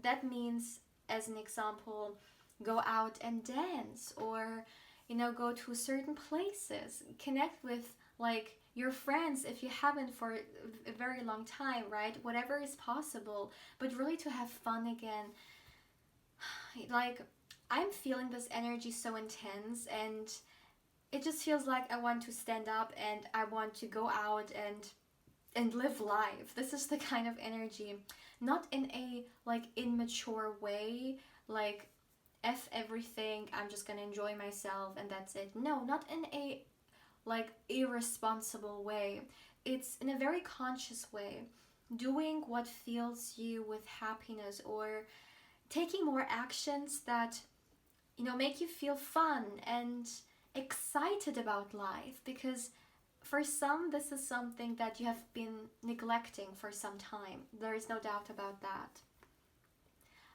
that means, as an example, go out and dance, or go to certain places, connect with like your friends if you haven't for a very long time, right? Whatever is possible, but really to have fun again. Like, I'm feeling this energy so intense, and it just feels like I want to stand up and I want to go out and live life. This is the kind of energy, not in a like immature way, like F everything, I'm just gonna enjoy myself and that's it. No, not in a like irresponsible way. It's in a very conscious way, doing what fills you with happiness, or taking more actions that make you feel fun and excited about life, because for some this is something that you have been neglecting for some time. There is no doubt about that.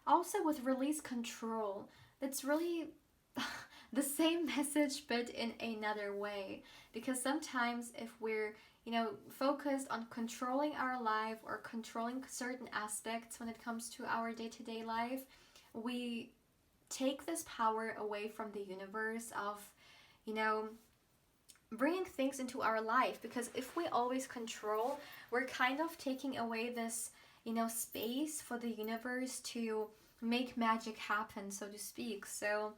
Also, with release control, it's really the same message but in another way, because sometimes if we're focused on controlling our life or controlling certain aspects when it comes to our day-to-day life, we take this power away from the universe of bringing things into our life. Because if we always control, we're kind of taking away this space for the universe to make magic happen, so to speak. So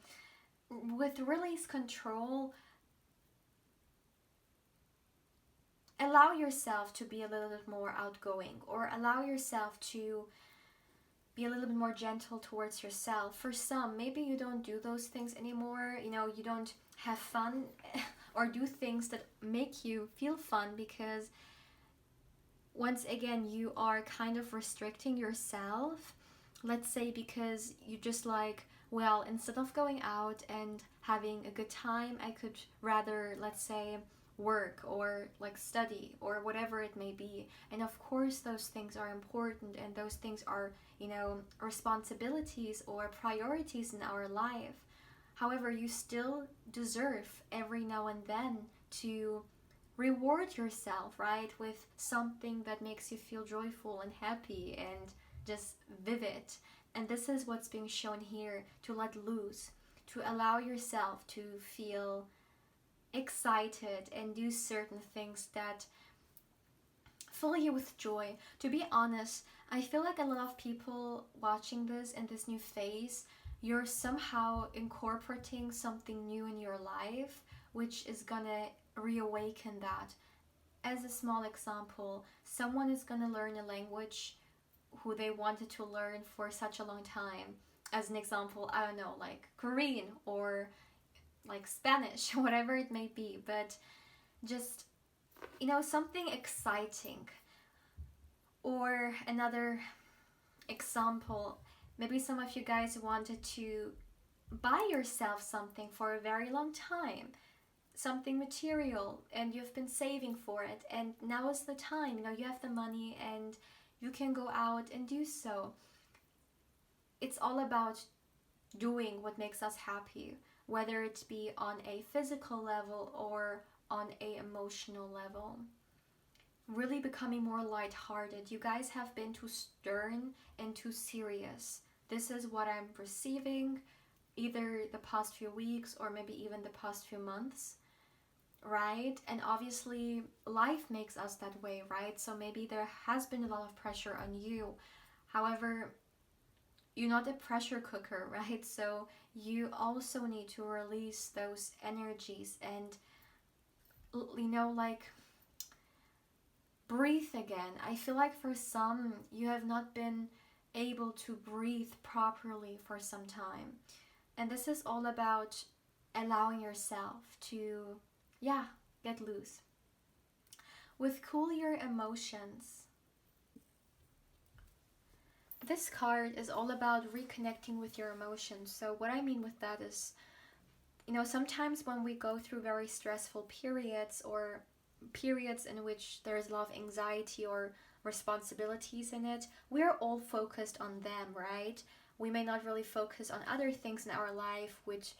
with release control, allow yourself to be a little bit more outgoing, or allow yourself to be a little bit more gentle towards yourself. For some, maybe you don't do those things anymore, you don't have fun or do things that make you feel fun, because once again you are kind of restricting yourself. Let's say because you just like, well, instead of going out and having a good time, I could rather, let's say, work or like study or whatever it may be. And of course those things are important, and those things are responsibilities or priorities in our life. However, you still deserve every now and then to reward yourself, right, with something that makes you feel joyful and happy and just vivid. And this is what's being shown here, to let loose, to allow yourself to feel excited and do certain things that fill you with joy. To be honest, I feel like a lot of people watching this in this new phase, you're somehow incorporating something new in your life, which is gonna reawaken that. As a small example, someone is gonna learn a language who they wanted to learn for such a long time. As an example, I don't know, like Korean or like Spanish, whatever it may be, but just, something exciting. Or another example, maybe some of you guys wanted to buy yourself something for a very long time, something material, and you've been saving for it, and now is the time. You have the money and you can go out and do so. It's all about doing what makes us happy, whether it be on a physical level or on a emotional level. Really becoming more lighthearted. You guys have been too stern and too serious. This is what I'm perceiving, either the past few weeks or maybe even the past few months, right? And obviously life makes us that way, right? So maybe there has been a lot of pressure on you. However, you're not a pressure cooker, right? So you also need to release those energies and, like, breathe again. I feel like for some, you have not been able to breathe properly for some time. And this is all about allowing yourself to, get loose. With cool your emotions. This card is all about reconnecting with your emotions. So what I mean with that is, sometimes when we go through very stressful periods or periods in which there's a lot of anxiety or responsibilities in it, we're all focused on them, right? We may not really focus on other things in our life which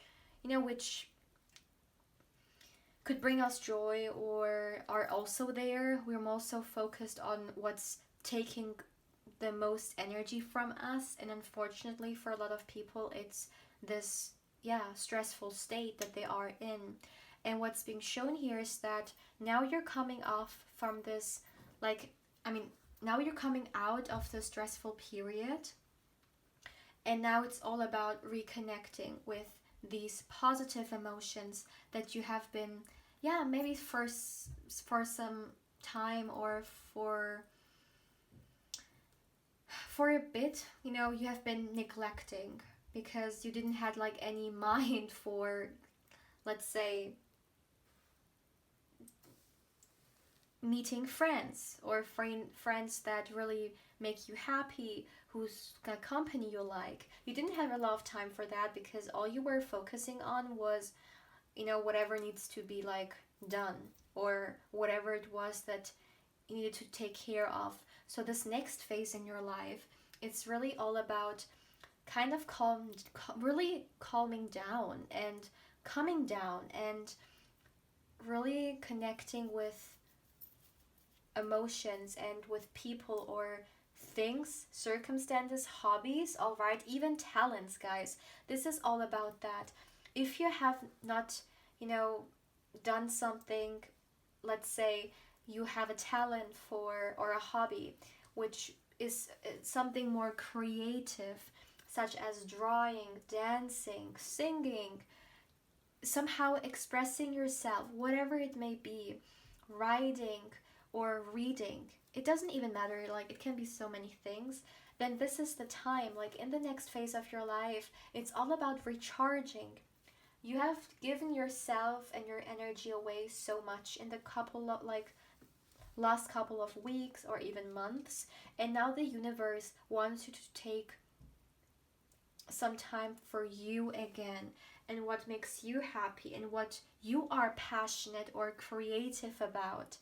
could bring us joy or are also there. We're also focused on what's taking the most energy from us, and unfortunately for a lot of people it's this stressful state that they are in. And what's being shown here is that now you're coming off from this, now you're coming out of the stressful period, and now it's all about reconnecting with these positive emotions that you have been, maybe for some time or for a bit, you have been neglecting because you didn't have like any mind for, let's say, meeting friends or friends that really make you happy, whose company you like. You didn't have a lot of time for that because all you were focusing on was, whatever needs to be like done or whatever it was that you needed to take care of. So this next phase in your life, it's really all about kind of really calming down and coming down and really connecting with emotions and with people or things, circumstances, hobbies, all right, even talents, guys. This is all about that. If you have not, done something, let's say you have a talent for or a hobby which is something more creative, such as drawing, dancing, singing, somehow expressing yourself, whatever it may be, writing or reading, it doesn't even matter, like it can be so many things, then this is the time, like in the next phase of your life, it's all about recharging. You have given yourself and your energy away so much in the last couple of weeks or even months, and now the universe wants you to take some time for you again and what makes you happy and what you are passionate or creative about,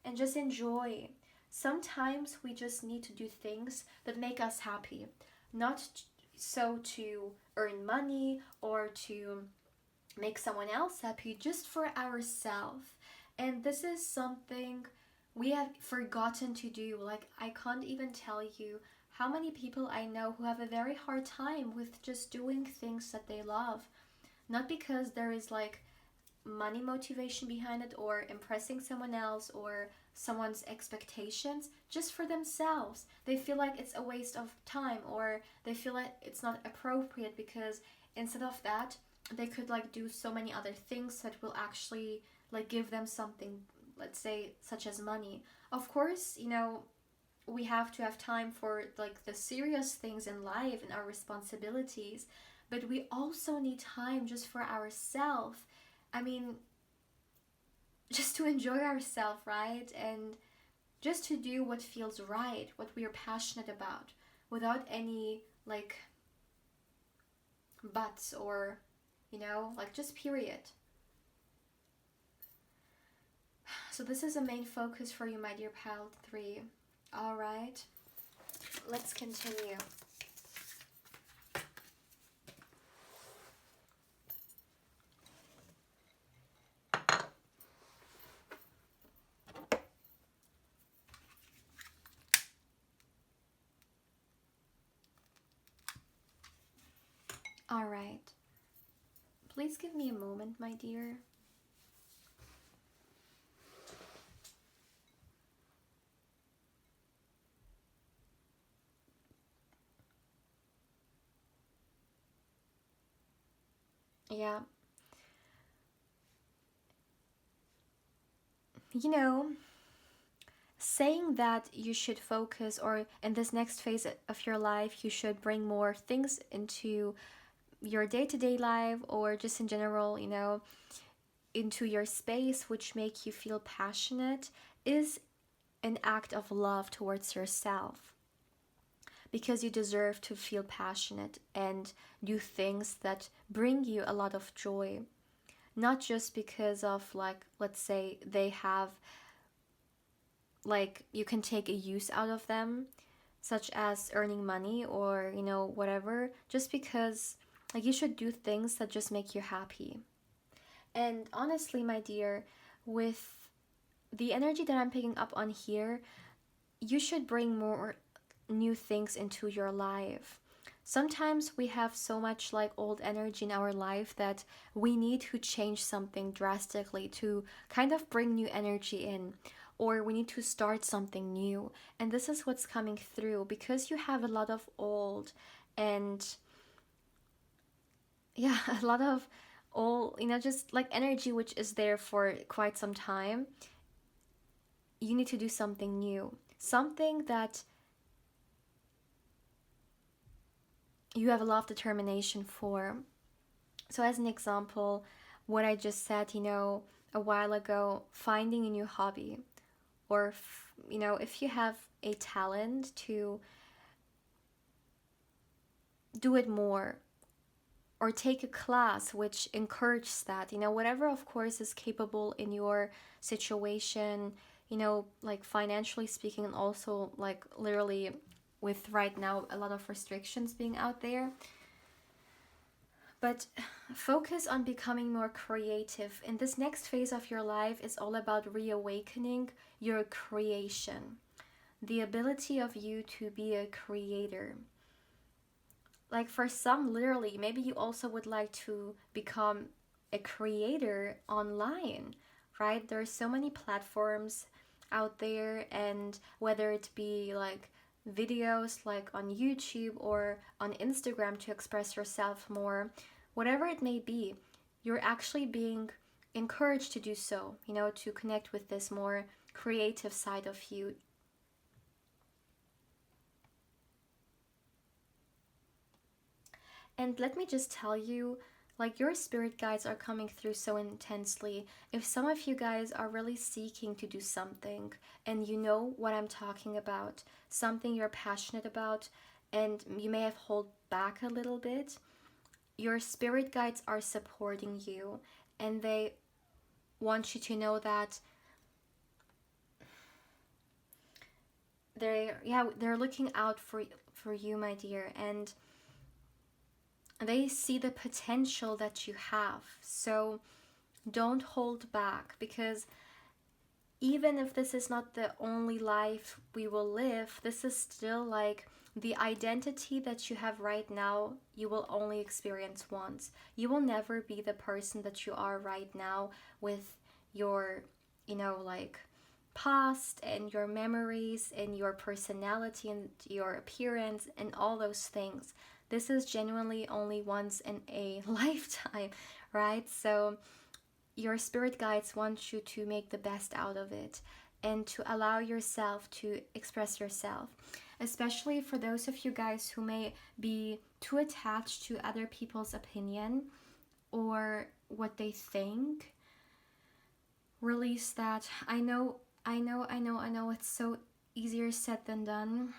and just enjoy. Sometimes we just need to do things that make us happy, not so to earn money or to make someone else happy, just for ourselves. And this is something we have forgotten to do. Like, I can't even tell you how many people I know who have a very hard time with just doing things that they love. Not because there is like money motivation behind it or impressing someone else or someone's expectations, just for themselves. They feel like it's a waste of time, or they feel like it's not appropriate because instead of that, they could like do so many other things that will actually like give them something, let's say, such as money. Of course, we have to have time for like the serious things in life and our responsibilities, but we also need time just for ourselves. I mean, just to enjoy ourselves, right? And just to do what feels right, what we are passionate about, without any like buts or, like just period. So this is a main focus for you, my dear pal 3. All right, let's continue. All right. Please give me a moment, my dear. Yeah. You know, saying that you should focus, or in this next phase of your life, you should bring more things into your day to day life, or just in general, into your space, which make you feel passionate, is an act of love towards yourself. Because you deserve to feel passionate and do things that bring you a lot of joy. Not just because of, like, let's say they have, like, you can take a use out of them, such as earning money or, whatever, just because, like, you should do things that just make you happy. And honestly, my dear, with the energy that I'm picking up on here, you should bring more new things into your life. Sometimes we have so much like old energy in our life that we need to change something drastically to kind of bring new energy in, or we need to start something new. And this is what's coming through because you have a lot of old and yeah, a lot of old, just like energy which is there for quite some time. You need to do something new, something that you have a lot of determination for. So, as an example, what I just said, a while ago, finding a new hobby, or, if you have a talent to do it more, or take a class which encourages that, whatever, of course, is capable in your situation, like financially speaking, and also like literally with right now a lot of restrictions being out there. But focus on becoming more creative. In this next phase of your life is all about reawakening your creation, the ability of you to be a creator. Like for some, literally, maybe you also would like to become a creator online, right? There are so many platforms out there, and whether it be like videos like on YouTube or on Instagram to express yourself more, whatever it may be, you're actually being encouraged to do so, to connect with this more creative side of you. And let me just tell you, like, your spirit guides are coming through so intensely. If some of you guys are really seeking to do something and you know what I'm talking about, something you're passionate about, and you may have held back a little bit, your spirit guides are supporting you, and they want you to know that they're looking out for you, my dear, and they see the potential that you have. So don't hold back, because even if this is not the only life we will live, this is still like the identity that you have right now, you will only experience once. You will never be the person that you are right now with your, like past and your memories and your personality and your appearance and all those things. This is genuinely only once in a lifetime, right? So your spirit guides want you to make the best out of it and to allow yourself to express yourself, especially for those of you guys who may be too attached to other people's opinion or what they think. Release that. I know it's so easier said than done.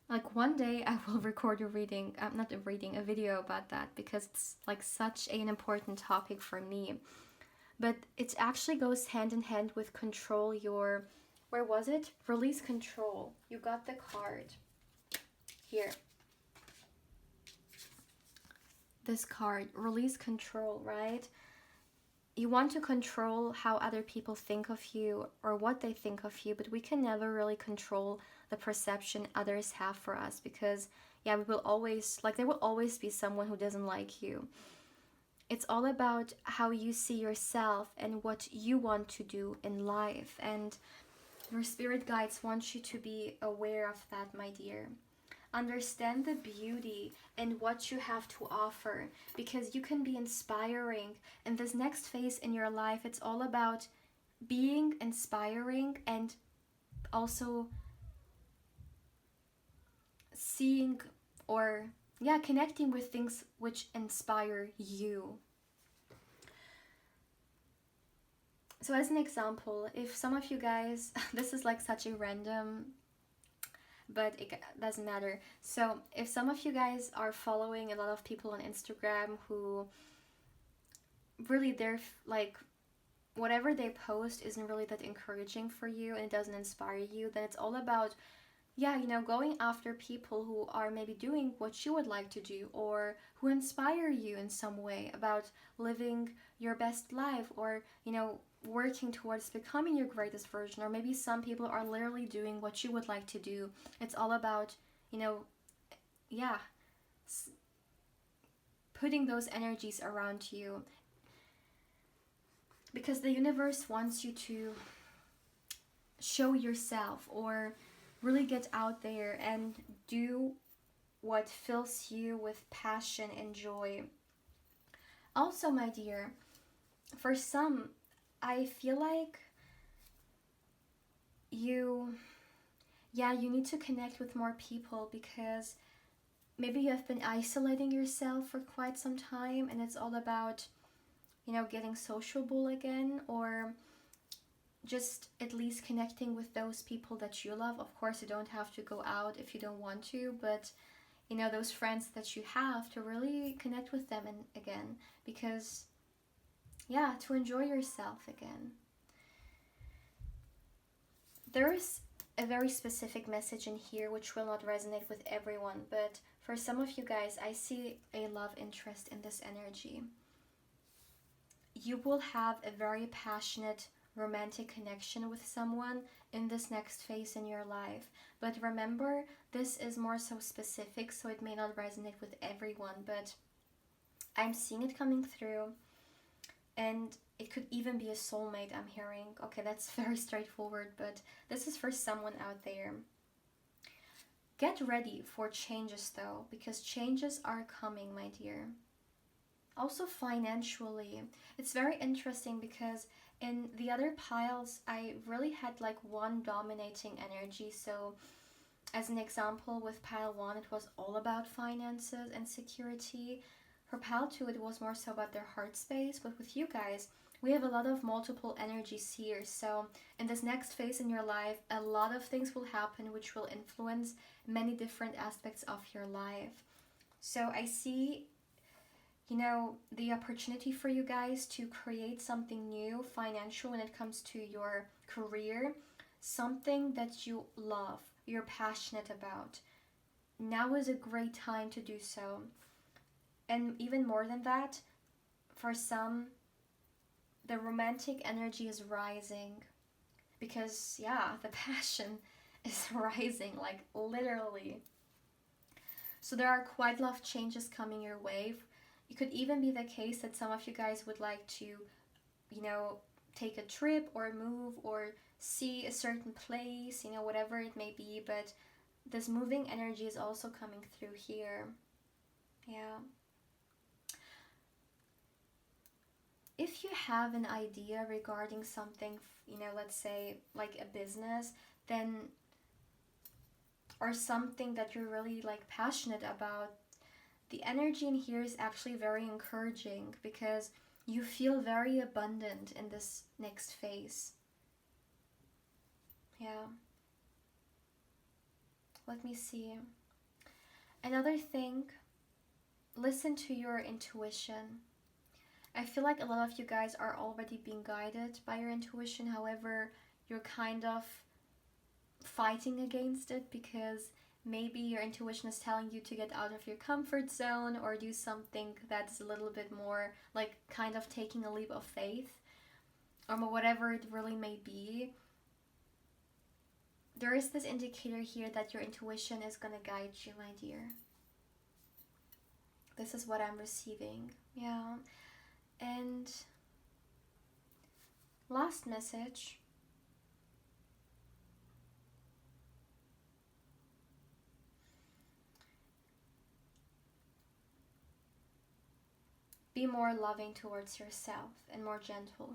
Like one day I will record a reading, not a reading, a video about that, because it's like such an important topic for me. But it actually goes hand in hand with control your, where was it? Release control. You got the card. Here. This card, release control, right? You want to control how other people think of you or what they think of you, but we can never really control the perception others have for us, because yeah, we will always, like, there will always be someone who doesn't like you. It's all about how you see yourself and what you want to do in life, and your spirit guides want you to be aware of that, my dear. Understand the beauty and what you have to offer, because you can be inspiring. In this next phase in your life, it's all about being inspiring and also seeing or connecting with things which inspire you. So as an example, if some of you guys, this is like such a random, but it doesn't matter. So if some of you guys are following a lot of people on Instagram who really, they're like, whatever they post isn't really that encouraging for you and it doesn't inspire you, then it's all about going after people who are maybe doing what you would like to do or who inspire you in some way about living your best life, or working towards becoming your greatest version. Or maybe some people are literally doing what you would like to do. It's all about putting those energies around you, because the universe wants you to show yourself or really get out there and do what fills you with passion and joy. Also, my dear, for some, I feel like you need to connect with more people, because maybe you have been isolating yourself for quite some time and it's all about getting sociable again, or just at least connecting with those people that you love. Of course, you don't have to go out if you don't want to, but those friends that you have, to really connect with them and again, because to enjoy yourself again. There is a very specific message in here which will not resonate with everyone, but for some of you guys, I see a love interest in this energy. You will have a very passionate romantic connection with someone in this next phase in your life. But remember, this is more so specific, so it may not resonate with everyone, but I'm seeing it coming through. And it could even be a soulmate, I'm hearing. Okay, that's very straightforward, but this is for someone out there. Get ready for changes though, because changes are coming, my dear. Also financially, it's very interesting because in the other piles, I really had like one dominating energy. So as an example, with pile 1, it was all about finances and security. For pile 2, it was more so about their heart space. But with you guys, we have a lot of multiple energies here. So in this next phase in your life, a lot of things will happen which will influence many different aspects of your life. So I see the opportunity for you guys to create something new financial when it comes to your career, something that you love, you're passionate about. Now is a great time to do so. And even more than that, for some, the romantic energy is rising. because yeah, the passion is rising, like literally. So there are quite a lot of changes coming your way. It could even be the case that some of you guys would like to, you know, take a trip or move or see a certain place, you know, whatever it may be. But this moving energy is also coming through here. Yeah. If you have an idea regarding something, you know, let's say like a business, then, or something that you're really like passionate about, the energy in here is actually very encouraging because you feel very abundant in this next phase. Yeah. Let me see. Another thing, listen to your intuition. I feel like a lot of you guys are already being guided by your intuition. However, you're kind of fighting against it because maybe your intuition is telling you to get out of your comfort zone or do something that's a little bit more like kind of taking a leap of faith, or whatever it really may be. There is this indicator here that your intuition is going to guide you, my dear. This is what I'm receiving. Yeah. And last message. Be more loving towards yourself and more gentle.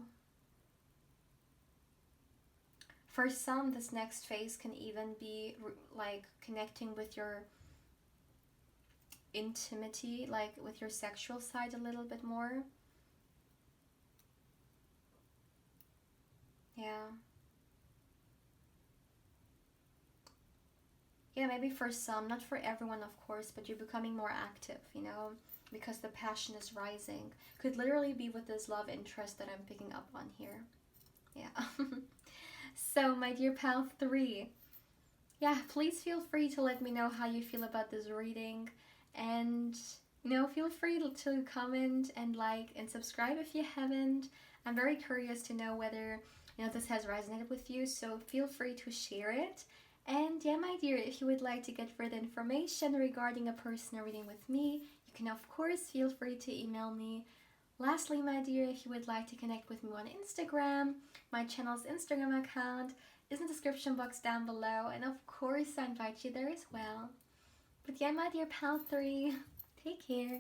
For some, this next phase can even be like connecting with your intimacy, like with your sexual side a little bit more. Yeah. Yeah, maybe for some, not for everyone, of course, but you're becoming more active, you know, because the passion is rising. Could literally be with this love interest that I'm picking up on here. Yeah. So, my dear pal 3, yeah, please feel free to let me know how you feel about this reading. And, you know, feel free to comment and like and subscribe if you haven't. I'm very curious to know whether, you know, this has resonated with you, so feel free to share it. And yeah, my dear, if you would like to get further information regarding a personal reading with me, you can of course feel free to email me. Lastly, my dear, if you would like to connect with me on Instagram, my channel's Instagram account is in the description box down below, and of course I invite you there as well. But yeah, my dear pal 3, take care.